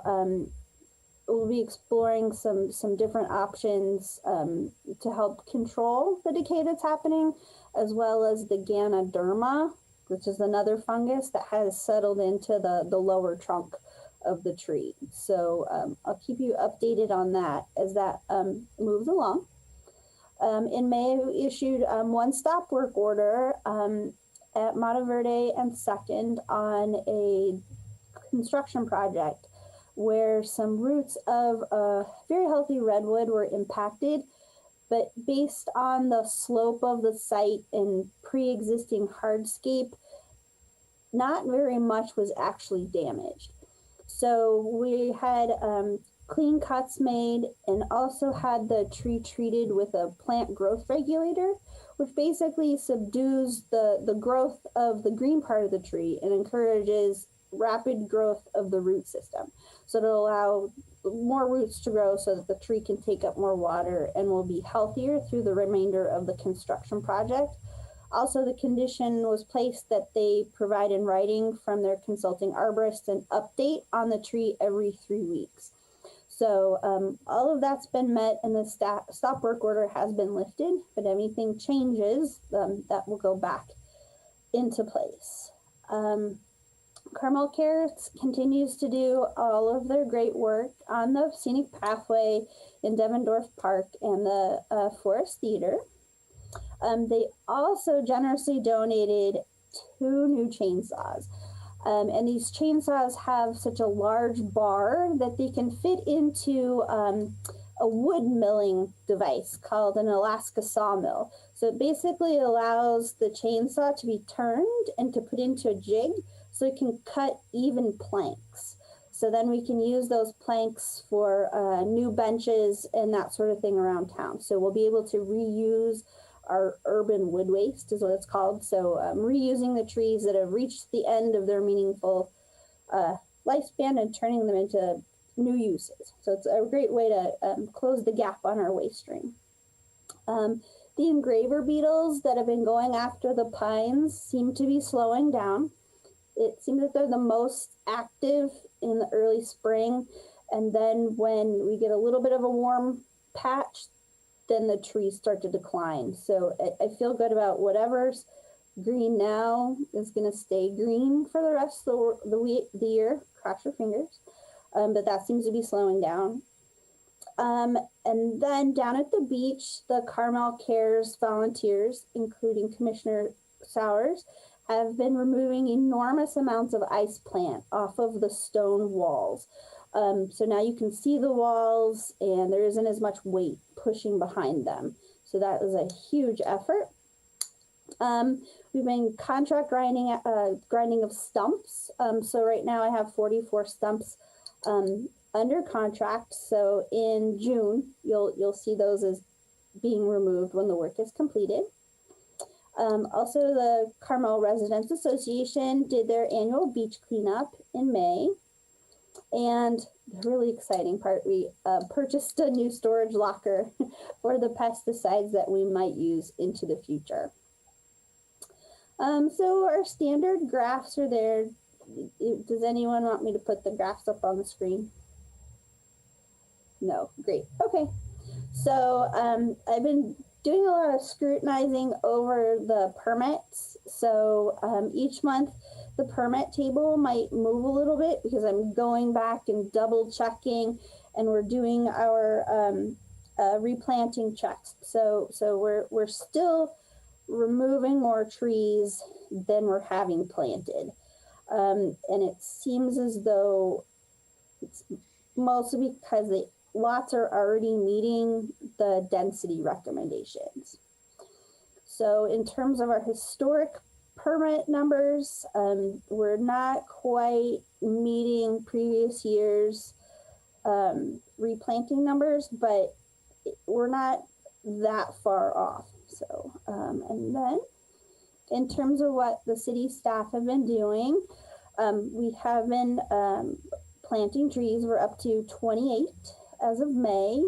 we'll be exploring some different options to help control the decay that's happening, as well as the Ganoderma, which is another fungus that has settled into the lower trunk of the tree. So I'll keep you updated on that as that moves along. In May, we issued one stop work order at Monteverde and Second on a construction project where some roots of a very healthy redwood were impacted, but based on the slope of the site and pre-existing hardscape, not very much was actually damaged. So we had clean cuts made and also had the tree treated with a plant growth regulator, which basically subdues the growth of the green part of the tree and encourages rapid growth of the root system. So it'll allow more roots to grow so that the tree can take up more water and will be healthier through the remainder of the construction project. Also, the condition was placed that they provide in writing from their consulting arborist an update on the tree every 3 weeks. So all of that's been met and the stop work order has been lifted, but anything changes, that will go back into place. Carmel Cares continues to do all of their great work on the scenic pathway in Devendorf Park and the Forest Theater. They also generously donated 2 new chainsaws. And these chainsaws have such a large bar that they can fit into a wood milling device called an Alaska sawmill. So it basically allows the chainsaw to be turned and to put into a jig so it can cut even planks. So then we can use those planks for new benches and that sort of thing around town. So we'll be able to reuse our urban wood waste is what it's called. So reusing the trees that have reached the end of their meaningful lifespan and turning them into new uses. So it's a great way to close the gap on our waste stream. The engraver beetles that have been going after the pines seem to be slowing down. It seems that they're the most active in the early spring. And then when we get a little bit of a warm patch, then the trees start to decline. So I feel good about whatever's green now is going to stay green for the rest of the year. Cross your fingers. But that seems to be slowing down. And then down at the beach, the Carmel Cares volunteers, including Commissioner Sowers, have been removing enormous amounts of ice plant off of the stone walls. So now you can see the walls and there isn't as much weight pushing behind them. So that is a huge effort. We've been contract grinding of stumps. So right now I have 44 stumps under contract. So in June, you'll see those as being removed when the work is completed. Also, the Carmel Residents Association did their annual beach cleanup in May. And the really exciting part, we purchased a new storage locker for the pesticides that we might use into the future. So our standard graphs are there. Does anyone want me to put the graphs up on the screen? No, great, okay. So I've been doing a lot of scrutinizing over the permits. So each month the permit table might move a little bit because I'm going back and double checking and we're doing our replanting checks. So we're still removing more trees than we're having planted. And it seems as though it's mostly because the lots are already meeting the density recommendations. So in terms of our historic permit numbers, we're not quite meeting previous years' replanting numbers, but we're not that far off. So, and then in terms of what the city staff have been doing, we have been planting trees. We're up to 28 as of May,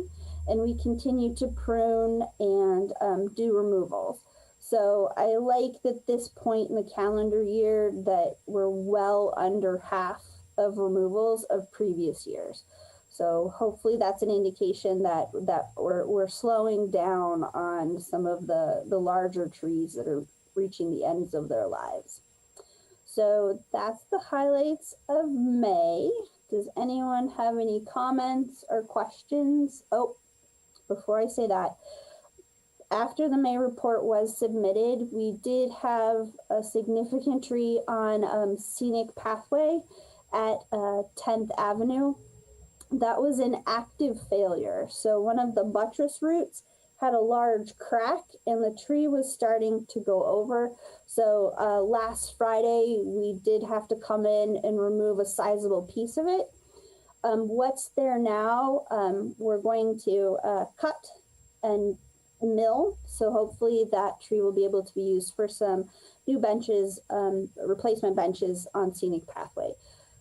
and we continue to prune and do removals. So I like that this point in the calendar year that we're well under half of removals of previous years. So hopefully that's an indication that we're slowing down on some of the larger trees that are reaching the ends of their lives. So that's the highlights of May. Does anyone have any comments or questions? Oh, before I say that, after the May report was submitted, we did have a significant tree on Scenic Pathway at 10th Avenue. That was an active failure. So one of the buttress roots had a large crack and the tree was starting to go over. So last Friday, we did have to come in and remove a sizable piece of it. What's there now, we're going to cut and mill. So hopefully that tree will be able to be used for some new benches, replacement benches on Scenic Pathway.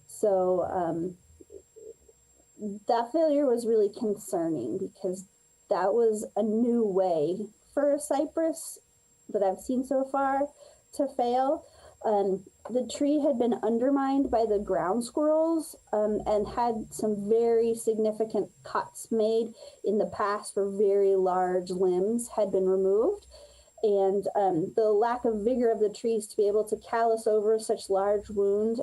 So that failure was really concerning because that was a new way for a cypress that I've seen so far to fail. The tree had been undermined by the ground squirrels and had some very significant cuts made in the past where very large limbs had been removed. And the lack of vigor of the trees to be able to callus over such large wound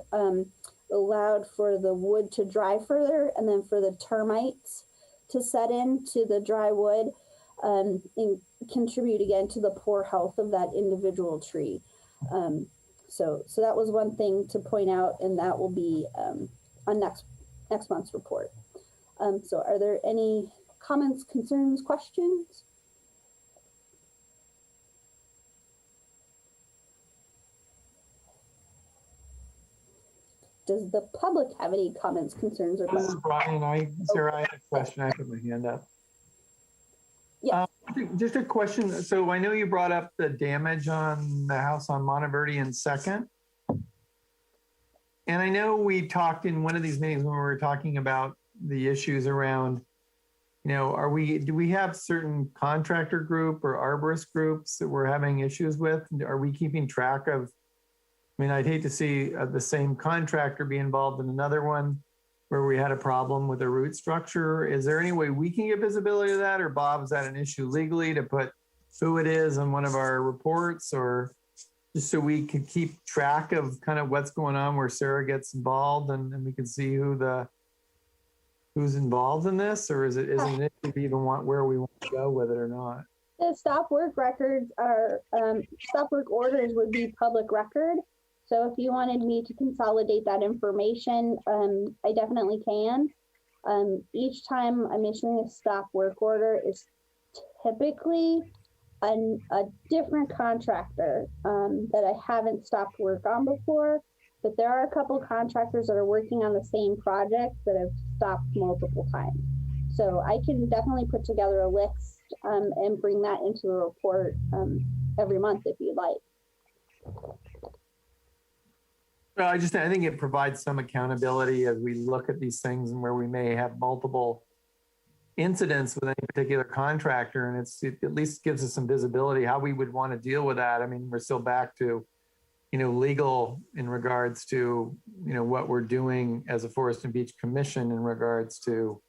allowed for the wood to dry further and then for the termites to set into the dry wood and contribute again to the poor health of that individual tree. So that was one thing to point out, and that will be on next month's report. So are there any comments, concerns, questions? Does the public have any comments, concerns, or This is questions? Brian. Sarah, I had a question. I put my hand up. Yeah. Just a question. So I know you brought up the damage on the house on Monteverde and Second. And I know we talked in one of these meetings when we were talking about the issues around, you know, do we have certain contractor group or arborist groups that we're having issues with? Are we keeping track of? I mean, I'd hate to see the same contractor be involved in another one where we had a problem with the root structure. Is there any way we can get visibility of that, or Bob, is that an issue legally to put who it is on one of our reports, or just so we can keep track of kind of what's going on where Sarah gets involved and we can see who's involved in this, or isn't it even where we want to go with it or not? The stop work records are, stop work orders would be public record. So if you wanted me to consolidate that information, I definitely can. Each time I'm issuing a stop work order, it's typically a different contractor that I haven't stopped work on before. But there are a couple contractors that are working on the same project that have stopped multiple times. So I can definitely put together a list and bring that into a report every month if you'd like. Well, I think it provides some accountability as we look at these things and where we may have multiple incidents with any particular contractor, and it at least gives us some visibility how we would want to deal with that. I mean, we're still back to, you know, legal in regards to, you know, what we're doing as a Forest and Beach Commission in regards to,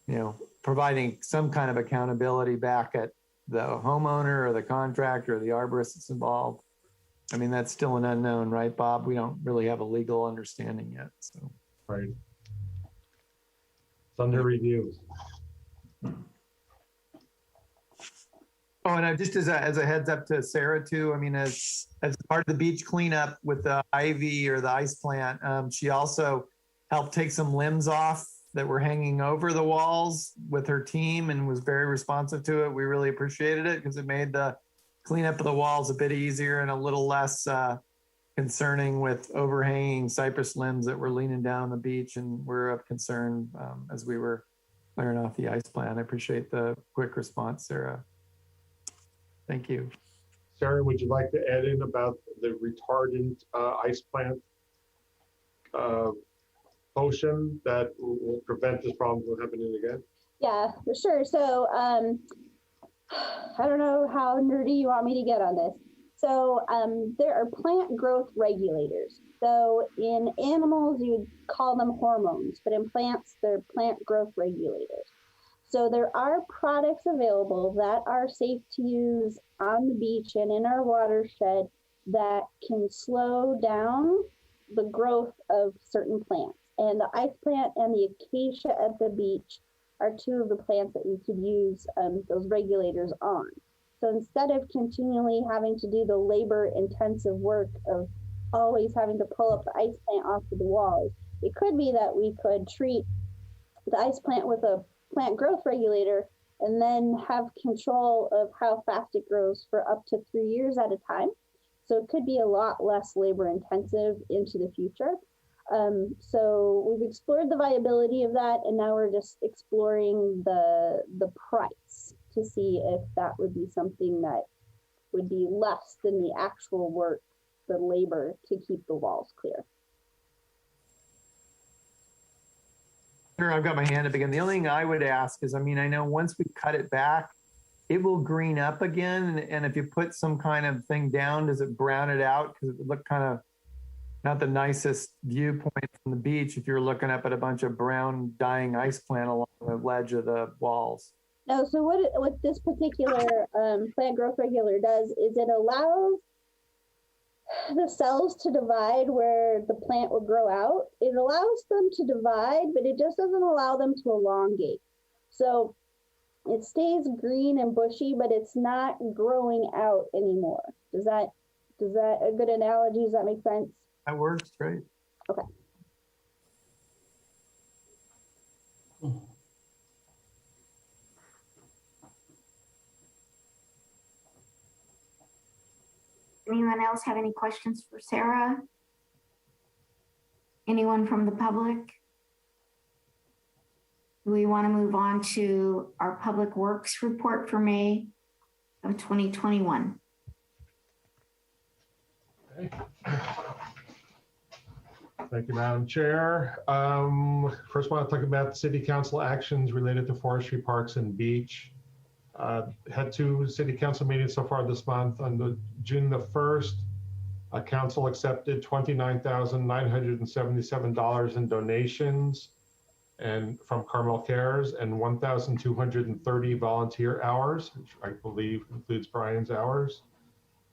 you know, providing some kind of accountability back at the homeowner or the contractor or the arborist that's involved. I mean, that's still an unknown, right, Bob? We don't really have a legal understanding yet. So, Right. It's under review. oh, and just as a heads up to Sarah too, I mean, as part of the beach cleanup with the ivy or the ice plant, she also helped take some limbs off that were hanging over the walls with her team and was very responsive to it. We really appreciated it because it made the cleanup of the walls a bit easier and a little less concerning with overhanging cypress limbs that were leaning down the beach and were of concern as we were clearing off the ice plant. I appreciate the quick response, Sarah. Thank you. Sarah, would you like to add in about the retardant ice plant potion that will prevent this problem from happening again? Yeah, for sure. So I don't know how nerdy you want me to get on this. So there are plant growth regulators. So in animals, you'd call them hormones, but in plants, they're plant growth regulators. So there are products available that are safe to use on the beach and in our watershed that can slow down the growth of certain plants. And the ice plant and the acacia at the beach are two of the plants that we could use those regulators on. So instead of continually having to do the labor-intensive work of always having to pull up the ice plant off of the walls, it could be that we could treat the ice plant with a plant growth regulator and then have control of how fast it grows for up to 3 years at a time. So it could be a lot less labor-intensive into the future. So we've explored the viability of that, and now we're just exploring the price to see if that would be something that would be less than the actual work, the labor to keep the walls clear. Sure, I've got my hand up again. The only thing I would ask is, I mean, I know once we cut it back, it will green up again. And if you put some kind of thing down, does it brown it out? Because it would look kind of not the nicest viewpoint from the beach if you're looking up at a bunch of brown dying ice plant along the ledge of the walls. No, so what this particular plant growth regulator does is it allows the cells to divide where the plant will grow out. It allows them to divide, but it just doesn't allow them to elongate. So it stays green and bushy, but it's not growing out anymore. Does that Does that a good analogy? Does that make sense? That works, great. Okay. Anyone else have any questions for Sarah? Anyone from the public? Do we want to move on to our Public Works report for May of 2021? Okay. Thank you, Madam Chair. First, I want to talk about city council actions related to forestry, parks, and beach. Had 2 city council meetings so far this month. On June the 1st, council accepted $29,977 in donations and from Carmel Cares and 1,230 volunteer hours, which I believe includes Brian's hours.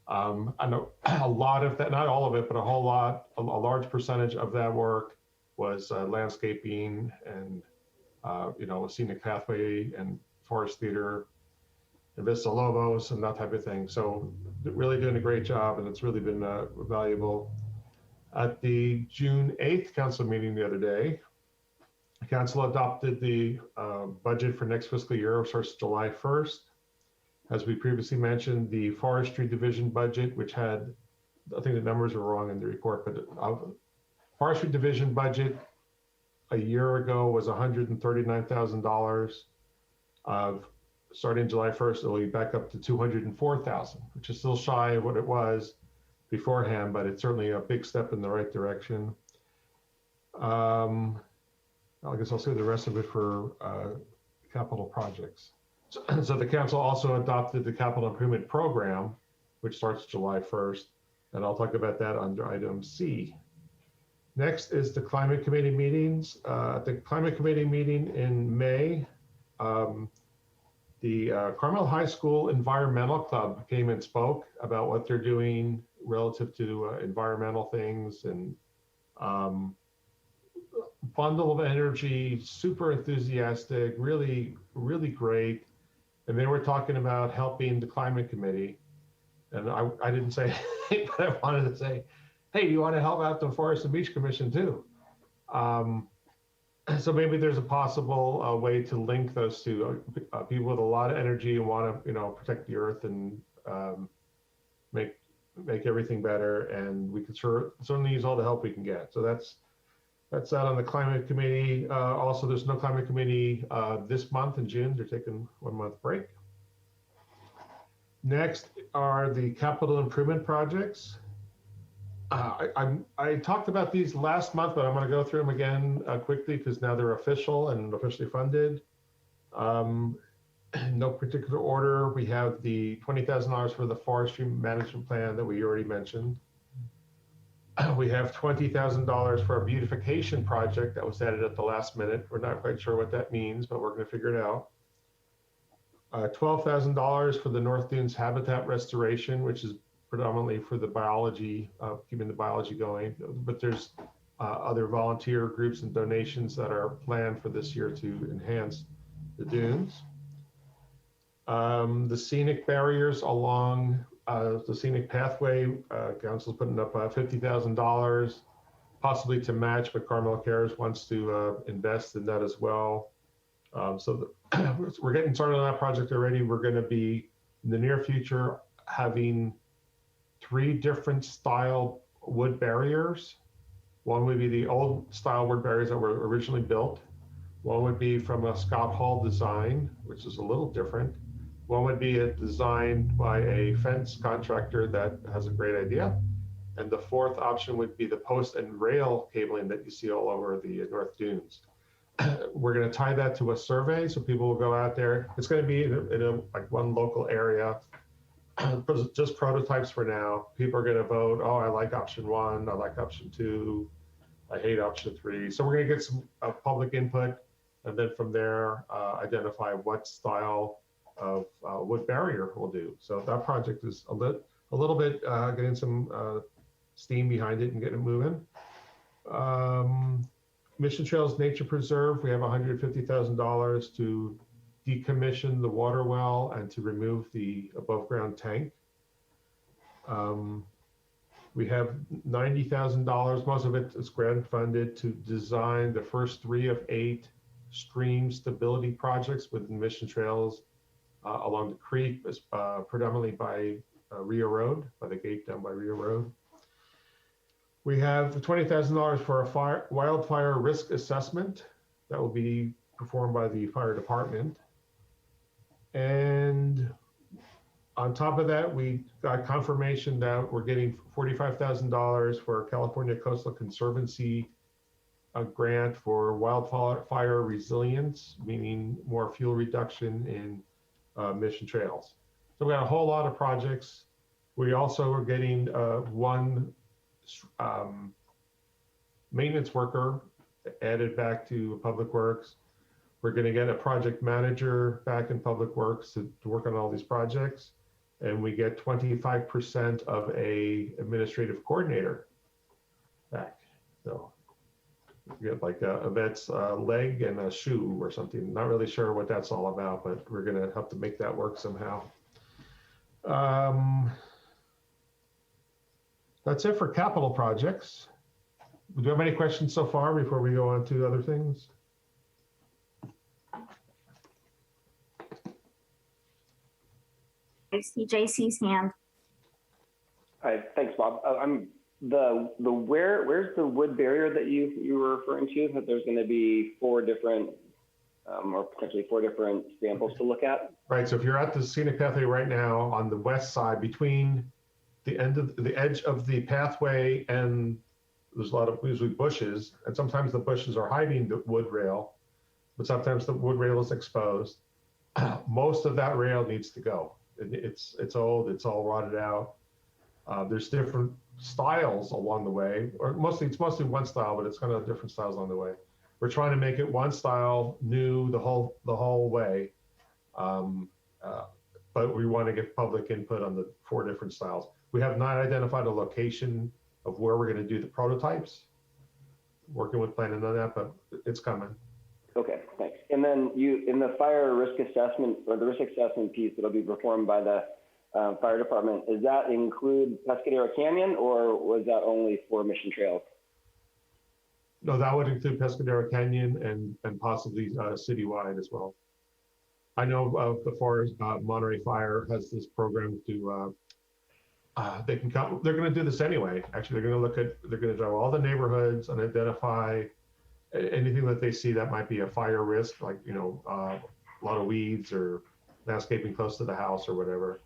I know a lot of that, not all of it, but a whole lot, a large percentage of that work was landscaping and, scenic pathway and forest theater and Vista Lobos and that type of thing. So really doing a great job, and it's really been valuable. At the June 8th council meeting the other day, the council adopted the budget for next fiscal year, which starts July 1st. As we previously mentioned, the forestry division budget, which had, I think the numbers are wrong in the report, but forestry division budget a year ago was $139,000. Starting July 1st, it'll be back up to $204,000, which is still shy of what it was beforehand, but it's certainly a big step in the right direction. I guess I'll say the rest of it for capital projects. So the council also adopted the capital improvement program, which starts July 1st, and I'll talk about that under item C. Next is the climate committee meetings. The climate committee meeting in May, the Carmel High School Environmental Club came and spoke about what they're doing relative to environmental things, and bundle of energy, super enthusiastic, really, really great. And they were talking about helping the climate committee. And I didn't say, but I wanted to say, hey, you want to help out the Forest and Beach Commission too? So maybe there's a possible way to link those two, people with a lot of energy and want to, protect the earth and make everything better. And we could certainly use all the help we can get. So that's that on the climate committee. Also, there's no climate committee this month in June. They're taking 1 month break. Next are the capital improvement projects. I talked about these last month, but I'm going to go through them again quickly because now they're official and officially funded. In no particular order, we have the $20,000 for the forestry management plan that we already mentioned. We have $20,000 for a beautification project that was added at the last minute. We're not quite sure what that means, but we're going to figure it out. $12,000 for the North Dunes habitat restoration, which is predominantly for the biology, keeping the biology going. But there's other volunteer groups and donations that are planned for this year to enhance the dunes. The scenic barriers along the scenic pathway, council's putting up $50,000, possibly to match, but Carmel Cares wants to invest in that as well. So we're getting started on that project already. We're going to be in the near future having 3 different style wood barriers. One would be the old style wood barriers that were originally built. One would be from a Scott Hall design, which is a little different. One would be a design by a fence contractor that has a great idea. And the 4th option would be the post and rail cabling that you see all over the North Dunes. We're going to tie that to a survey, so people will go out there. It's going to be in like one local area, just prototypes for now. People are going to vote, oh, I like option 1, I like option 2, I hate option 3. So we're going to get some public input, and then from there, identify what style of wood barrier we'll do. So that project is a little bit getting some steam behind it and getting it moving. Mission Trails Nature Preserve, we have $150,000 to decommission the water well and to remove the above ground tank. We have $90,000, most of it is grant funded, to design the first 3 of 8 stream stability projects within Mission Trails along the creek, predominantly by Rio Road, by the gate down by Rio Road. We have $20,000 for a wildfire risk assessment that will be performed by the fire department. And on top of that, we got confirmation that we're getting $45,000 for California Coastal Conservancy, a grant for wildfire resilience, meaning more fuel reduction in Mission Trails. So we got a whole lot of projects. We also are getting one maintenance worker added back to Public Works. We're going to get a project manager back in Public Works to work on all these projects. And we get 25% of a administrative coordinator back. So we get like a vet's leg and a shoe or something. Not really sure what that's all about, but we're going to have to make that work somehow. That's it for capital projects. Do you have any questions so far before we go on to other things? I see JC's hand. Hi, thanks, Bob. I'm where's the wood barrier that you were referring to? That there's going to be 4 different or potentially 4 different samples to look at. Right. So if you're at the scenic pathway right now on the west side, between the edge of the pathway and there's a lot of usually bushes, and sometimes the bushes are hiding the wood rail, but sometimes the wood rail is exposed. Most of that rail needs to go. It's old, it's all rotted out. There's different styles along the way, or it's mostly one style, but it's kind of different styles along the way. We're trying to make it one style, new the whole way, but we want to get public input on the 4 different styles. We have not identified a location of where we're going to do the prototypes. Working with planning on that, but it's coming. Okay, thanks. And then in the fire risk assessment, or the risk assessment piece that'll be performed by the fire department, does that include Pescadero Canyon, or was that only for Mission Trails? No, that would include Pescadero Canyon and possibly citywide as well. I know of the Forest Monterey Fire has this program to they can come. They're going to do this anyway. Actually, they're going to drive all the neighborhoods and identify anything that they see that might be a fire risk, like a lot of weeds or landscaping close to the house or whatever.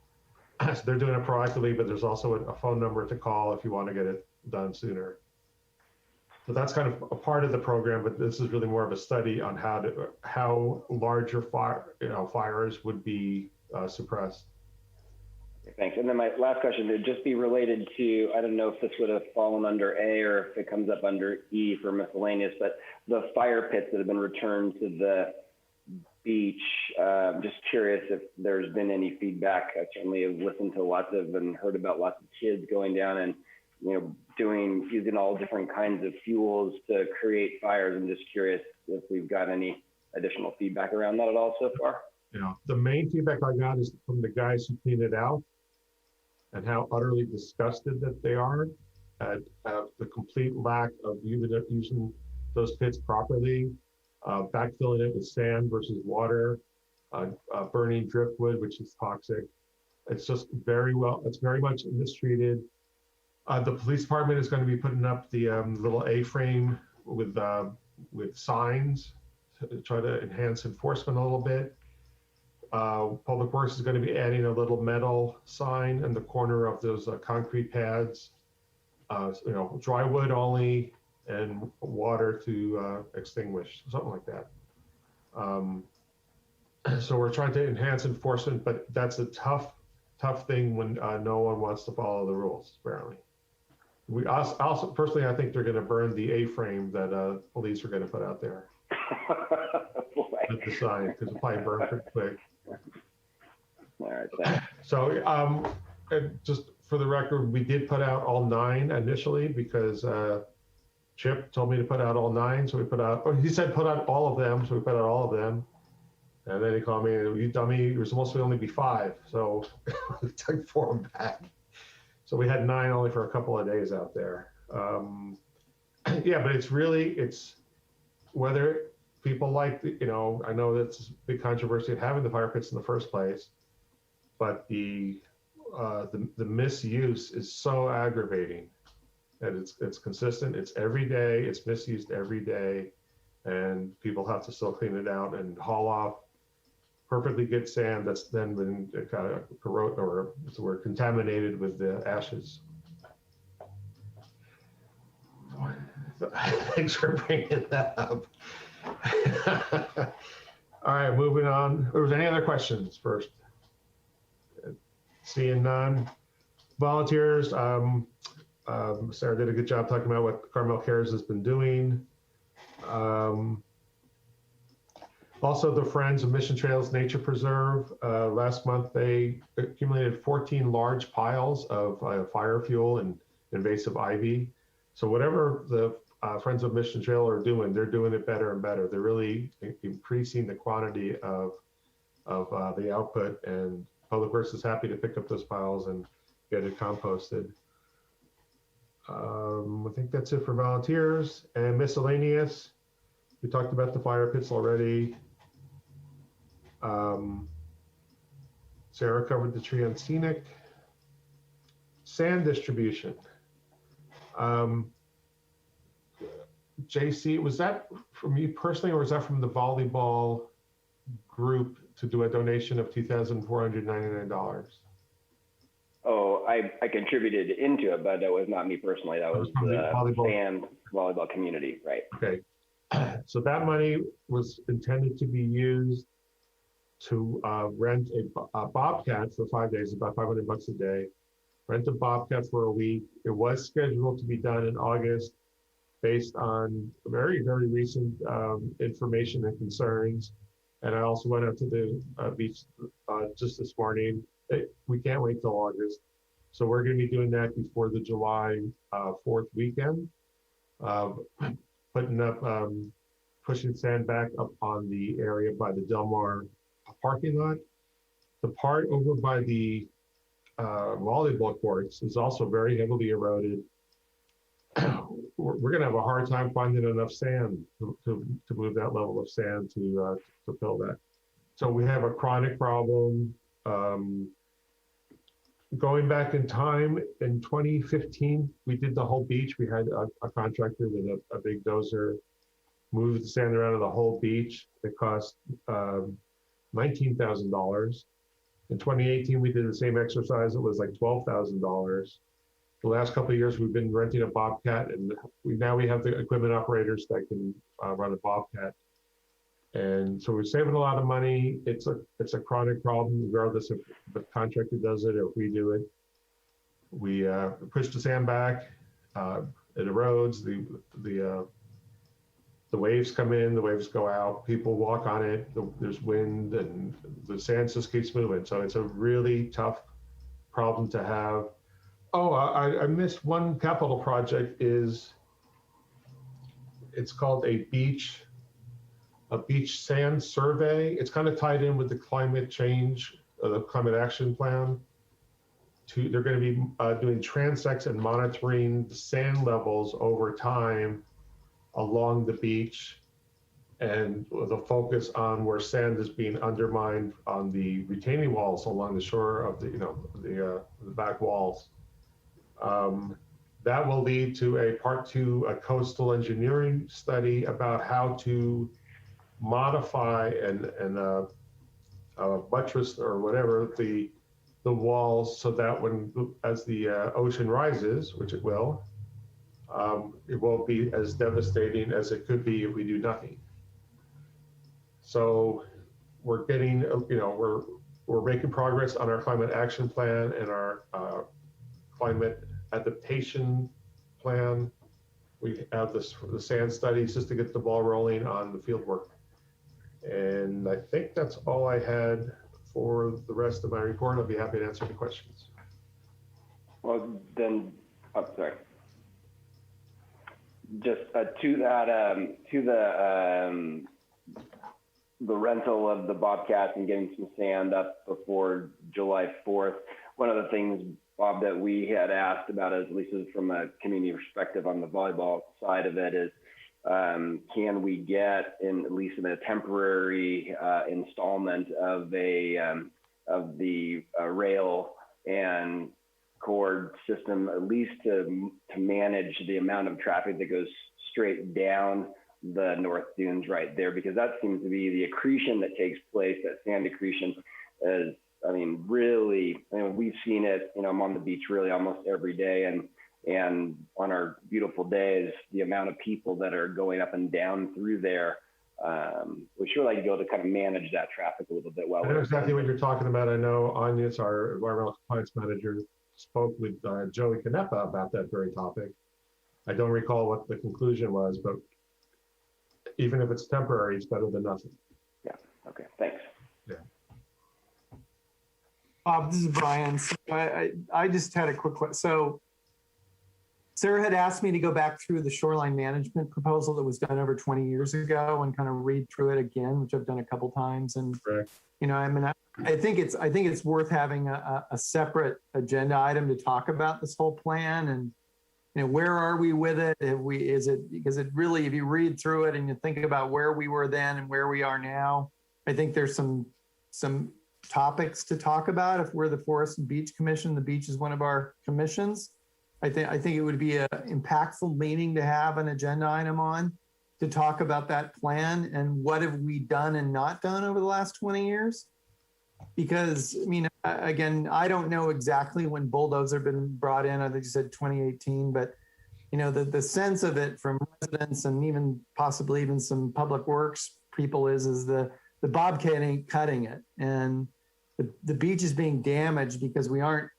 So they're doing it proactively, but there's also a phone number to call if you want to get it done sooner. So that's kind of a part of the program, but this is really more of a study on how larger fires would be suppressed. Thanks. And then my last question would just be related to, I don't know if this would have fallen under A or if it comes up under E for miscellaneous, but the fire pits that have been returned to the beach. Just curious if there's been any feedback. I certainly have listened to lots of and heard about lots of kids going down and using all different kinds of fuels to create fires. I'm just curious if we've got any additional feedback around that at all so far. Yeah, the main feedback I got is from the guys who clean it out and how utterly disgusted that they are at the complete lack of using those pits properly, backfilling it with sand versus water, burning driftwood, which is toxic. It's just it's very much mistreated. The police department is going to be putting up the little A-frame with signs to try to enhance enforcement a little bit. Public Works is going to be adding a little metal sign in the corner of those concrete pads. Dry wood only and water to extinguish, something like that. So we're trying to enhance enforcement, but that's a tough thing when no one wants to follow the rules, apparently. We also personally, I think they're going to burn the A-frame that police are going to put out there. With the sign, because it'll probably burn pretty quick. All right, thanks. So just for the record, we did put out all 9 initially because Chip told me to put out all 9. So we put out, he said put out all of them. So we put out all of them. And then he called me, you dummy, you're supposed to only be 5. So we took 4 of them back. So we had 9 only for a couple of days out there. Yeah, but it's whether people like, I know that's a big controversy of having the fire pits in the first place, but the misuse is so aggravating that it's consistent. It's every day. It's misused every day, and people have to still clean it out and haul off perfectly good sand that's then been kind of corroded, or what's the word, contaminated with the ashes. Thanks for bringing that up. All right, moving on. Was there any other questions first? Seeing none. Volunteers, Sarah did a good job talking about what Carmel Cares has been doing. Also, the Friends of Mission Trails Nature Preserve, last month they accumulated 14 large piles of fire fuel and invasive ivy. So whatever the Friends of Mission Trail are doing, they're doing it better and better. They're really increasing the quantity of the output, and Public Works is happy to pick up those piles and get it composted. I think that's it for volunteers. And miscellaneous, we talked about the fire pits already. Sarah covered the tree on scenic. Sand distribution. JC, was that from you personally, or was that from the volleyball group to do a donation of $2,499? Oh, I contributed into it, but that was not me personally. That was the sand volleyball community, right? Okay. So that money was intended to be used to rent a bobcat for 5 days, about $500 a day. Rent a bobcat for a week. It was scheduled to be done in August, based on very, very recent information and concerns. And I also went out to the beach just this morning. We can't wait till August. So we're going to be doing that before the July 4th weekend. Putting up, pushing sand back up on the area by the Del Mar parking lot. The part over by the volleyball courts is also very heavily eroded. We're going to have a hard time finding enough sand to move that level of sand to fill that. So we have a chronic problem. Going back in time, in 2015, we did the whole beach. We had a contractor with a big dozer move the sand around the whole beach. It cost $19,000. In 2018, we did the same exercise. It was like $12,000. The last couple of years, we've been renting a bobcat, and now we have the equipment operators that can run a bobcat. And so we're saving a lot of money. It's a chronic problem, regardless if the contractor does it or if we do it. We push the sand back. It erodes. The waves come in, the waves go out. People walk on it. There's wind, and the sand just keeps moving. So it's a really tough problem to have. Oh, I missed one capital project. It's called a beach sand survey. It's kind of tied in with the climate change, the climate action plan. They're going to be doing transects and monitoring the sand levels over time along the beach, and the focus on where sand is being undermined on the retaining walls along the shore of the back walls. That will lead to a part 2, a coastal engineering study about how to modify and buttress or whatever the walls, so that as the ocean rises, which it won't be as devastating as it could be if we do nothing. So we're getting, we're making progress on our climate action plan and our climate adaptation plan. We have the sand studies just to get the ball rolling on the field work. And I think that's all I had for the rest of my report. I'll be happy to answer any questions. Well, then, sorry. Just to the rental of the bobcats and getting some sand up before July 4th. One of the things Bob, that we had asked about, at least from a community perspective on the volleyball side of it, is can we get at least in a temporary installment of the rail and cord system, at least to manage the amount of traffic that goes straight down the North Dunes right there, because that seems to be the accretion that takes place, that sand accretion is, I mean, really, I mean, we've seen it, you know, I'm on the beach really almost every day, and on our beautiful days, the amount of people that are going up and down through there, we sure like to be able to kind of manage that traffic a little bit well. I know exactly what you're talking about. I know Anya's our environmental compliance manager, spoke with Joey Canepa about that very topic. I don't recall what the conclusion was, but even if it's temporary, it's better than nothing. Yeah, okay, thanks. Yeah. Bob, this is Brian. So I just had a quick question. So Sarah had asked me to go back through the shoreline management proposal that was done over 20 years ago and kind of read through it again, which I've done a couple times. And, Correct. you know, I mean, I think it's worth having a separate agenda item to talk about this whole plan and, you know, where are we with it? Because it really, if you read through it and you think about where we were then and where we are now, I think there's some topics to talk about. If we're the Forest and Beach Commission, the beach is one of our commissions. I think it would be an impactful meeting to have an agenda item on to talk about that plan and what have we done and not done over the last 20 years. Because, I mean, again, I don't know exactly when bulldozer been brought in. I think you said 2018, but, you know, the sense of it from residents and even possibly even some public works people is the bobcat ain't cutting it. And the beach is being damaged because we aren't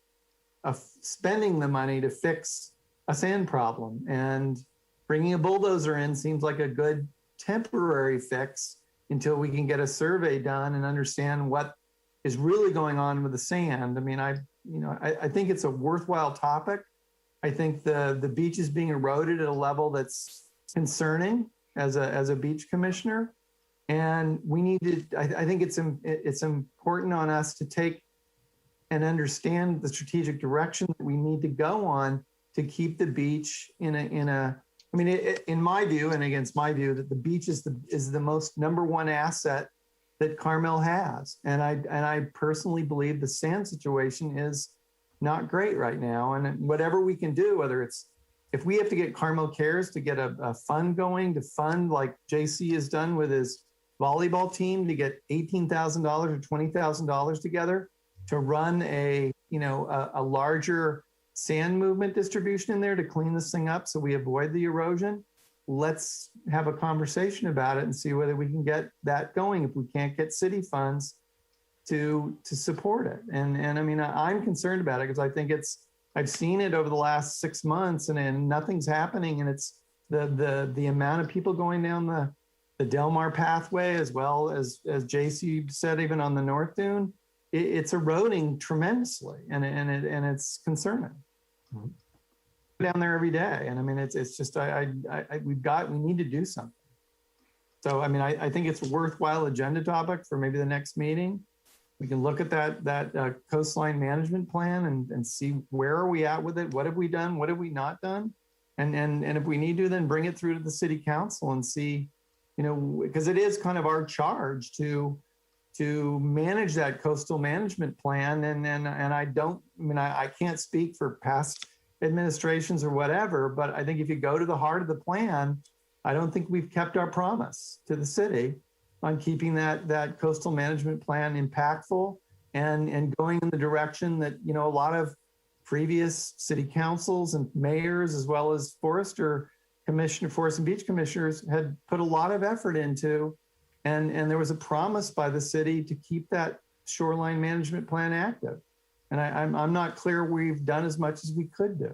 spending the money to fix a sand problem. And bringing a bulldozer in seems like a good temporary fix until we can get a survey done and understand what is really going on with the sand. I mean, I think it's a worthwhile topic. I think the beach is being eroded at a level that's concerning as a beach commissioner. And we need to, I think it's important on us to take and understand the strategic direction that we need to go on to keep the beach in my view, and against my view, that the beach is the most number one asset that Carmel has. And I personally believe the sand situation is not great right now. And whatever we can do, whether it's, if we have to get Carmel Cares to get a fund going, to fund like JC has done with his volleyball team to get $18,000 or $20,000 together to run a larger sand movement distribution in there to clean this thing up so we avoid the erosion. Let's have a conversation about it and see whether we can get that going if we can't get city funds to support it. And I mean, I'm concerned about it because I think I've seen it over the last 6 months and nothing's happening. And it's the amount of people going down the Del Mar pathway, as well as JC said, even on the North Dune, it's eroding tremendously and it's concerning. Mm-hmm. Down there every day. And I mean, it's just, we need to do something. So, I mean, I think it's a worthwhile agenda topic for maybe the next meeting. We can look at that coastline management plan and see where are we at with it? What have we done? What have we not done? And if we need to, then bring it through to the city council and see, because it is kind of our charge to manage that coastal management plan. And I can't speak for past administrations or whatever, but I think if you go to the heart of the plan, I don't think we've kept our promise to the city on keeping that coastal management plan impactful and going in the direction that, a lot of previous city councils and mayors, as well as forest and beach commissioners had put a lot of effort into. And there was a promise by the city to keep that shoreline management plan active. And I'm not clear we've done as much as we could do.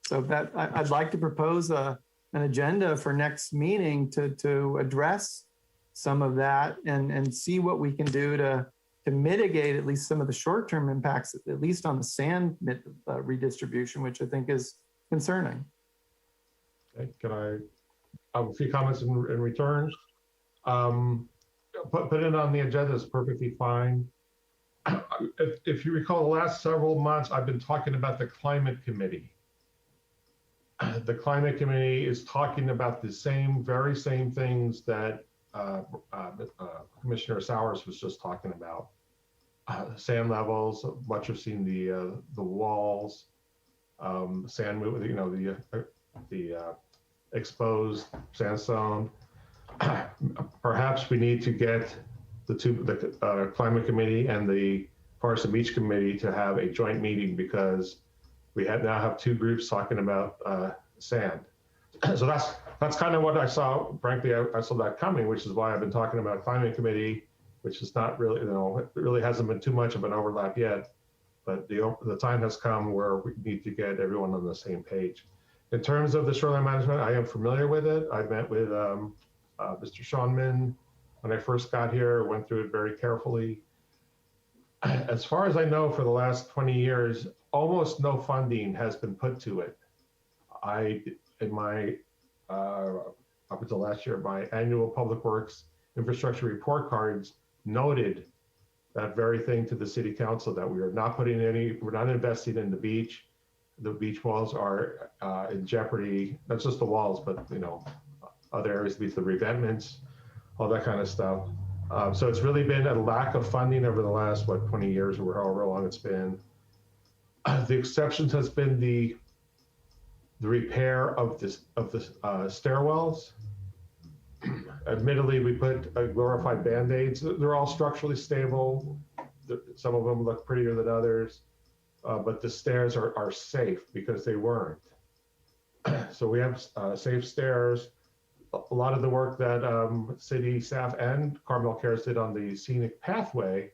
So I'd like to propose an agenda for next meeting to address some of that and see what we can do to mitigate at least some of the short-term impacts, at least on the sand redistribution, which I think is concerning. Okay, can I have a few comments in return? Put it on the agenda is perfectly fine. if you recall, the last several months, I've been talking about the climate committee. The climate committee is talking about the very same things that Commissioner Sowers was just talking about. Sand levels, what you've seen, the walls, sand move, the exposed sandstone. Perhaps we need to get the climate committee and the Forest and Beach committee to have a joint meeting, because we now have two groups talking about sand. So that's kind of what I saw. Frankly, I saw that coming, which is why I've been talking about climate committee, which is not really, it really hasn't been too much of an overlap yet. But the time has come where we need to get everyone on the same page. In terms of the shoreline management, I am familiar with it. I met with Mr. Schonman when I first got here, went through it very carefully. As far as I know, for the last 20 years, almost no funding has been put to it. In my, up until last year, my annual Public Works infrastructure report cards noted that very thing to the city council, that we are not we're not investing in the beach. The beach walls are in jeopardy, not just the walls, but other areas, the revetments, all that kind of stuff. So it's really been a lack of funding over the last, 20 years or however long it's been. The exceptions has been the repair of the stairwells. Admittedly, we put glorified Band-Aids. They're all structurally stable. Some of them look prettier than others, but the stairs are safe because they weren't. So we have safe stairs. A lot of the work that city staff and Carmel Cares did on the scenic pathway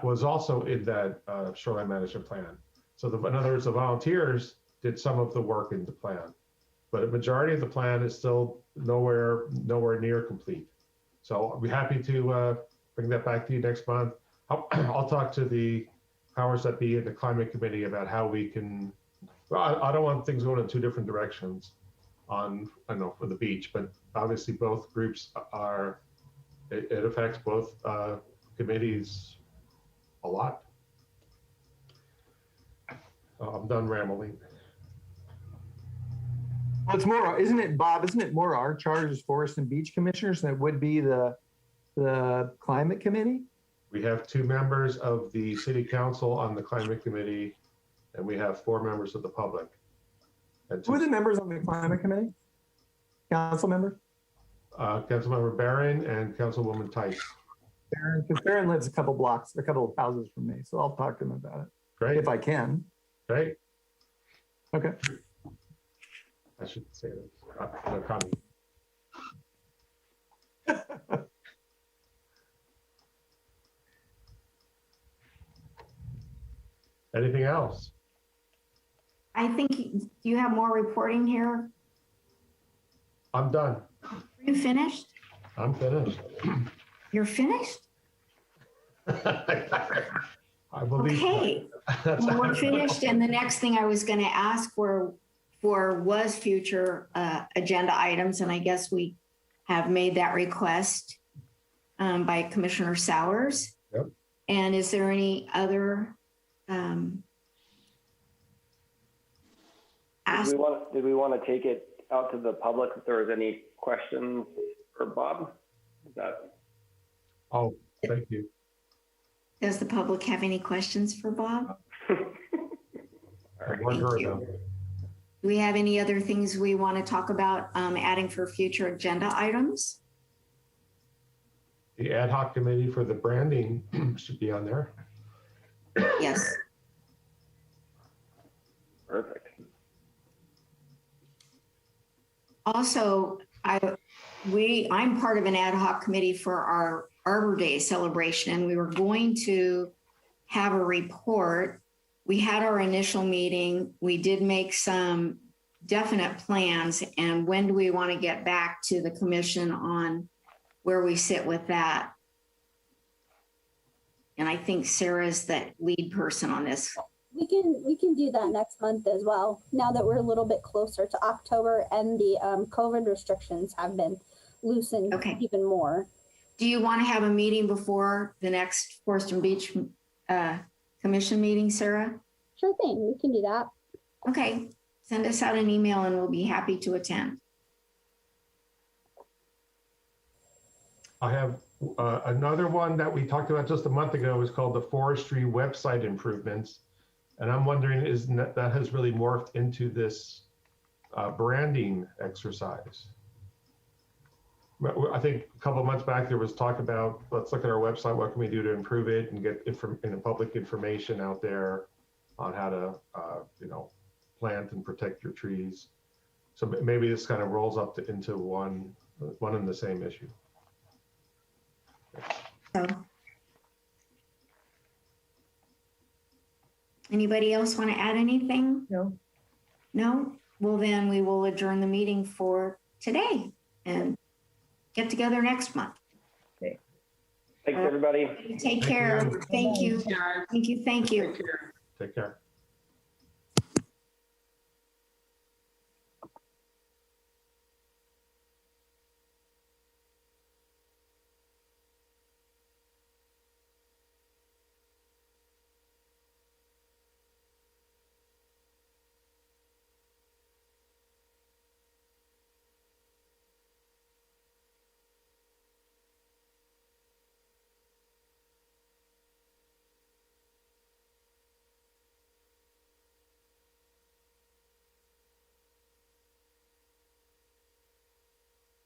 was also in that shoreline management plan. So in other words, the volunteers did some of the work in the plan, but a majority of the plan is still nowhere near complete. So I'll be happy to bring that back to you next month. I'll talk to the powers that be in the climate committee about how we can, well, I don't want things going in two different directions on, for the beach, but obviously both groups it affects both committees a lot. I'm done rambling. Well, it's more, isn't it, Bob? Isn't it more our charge as Forest and Beach Commissioners than it would be the Climate Committee? We have 2 members of the City Council on the Climate Committee, and we have 4 members of the public. Who are the members on the Climate Committee? Council members? Councilmember Barron and Councilwoman Tice. Because Barron lives a couple of houses from me, so I'll talk to him about it. Great. If I can. Great. Okay. I should say that. No comment. Anything else? I think you have more reporting here. I'm done. Are you finished? I'm finished. You're finished? I believe. Okay. Well, we're finished. And the next thing I was going to ask for was future agenda items. And I guess we have made that request by Commissioner Sowers. Yep. And is there any other did we want to take it out to the public if there was any questions for Bob? Oh, thank you. Does the public have any questions for Bob? Thank you. Do we have any other things we want to talk about adding for future agenda items? The ad hoc committee for the branding should be on there. Yes. Perfect. Also, I'm part of an ad hoc committee for our Arbor Day celebration, and we were going to have a report. We had our initial meeting. We did make some definite plans, and when do we want to get back to the commission on where we sit with that? And I think Sarah's the lead person on this. We can do that next month as well, now that we're a little bit closer to October and the COVID restrictions have been loosened even more. Do you want to have a meeting before the next Forest and Beach commission meeting, Sarah? Sure thing, we can do that. Okay, send us out an email and we'll be happy to attend. I have another one that we talked about just a month ago is called the forestry website improvements. And I'm wondering, is that has really morphed into this branding exercise? I think a couple of months back there was talk about, let's look at our website, what can we do to improve it and get public information out there on how to, plant and protect your trees. So maybe this kind of rolls up into one and the same issue. So, anybody else want to add anything? No. No? Well, then we will adjourn the meeting for today and get together next month. Thanks, everybody. Take care. Thank you. Yeah. Thank you. Thank you. Take care.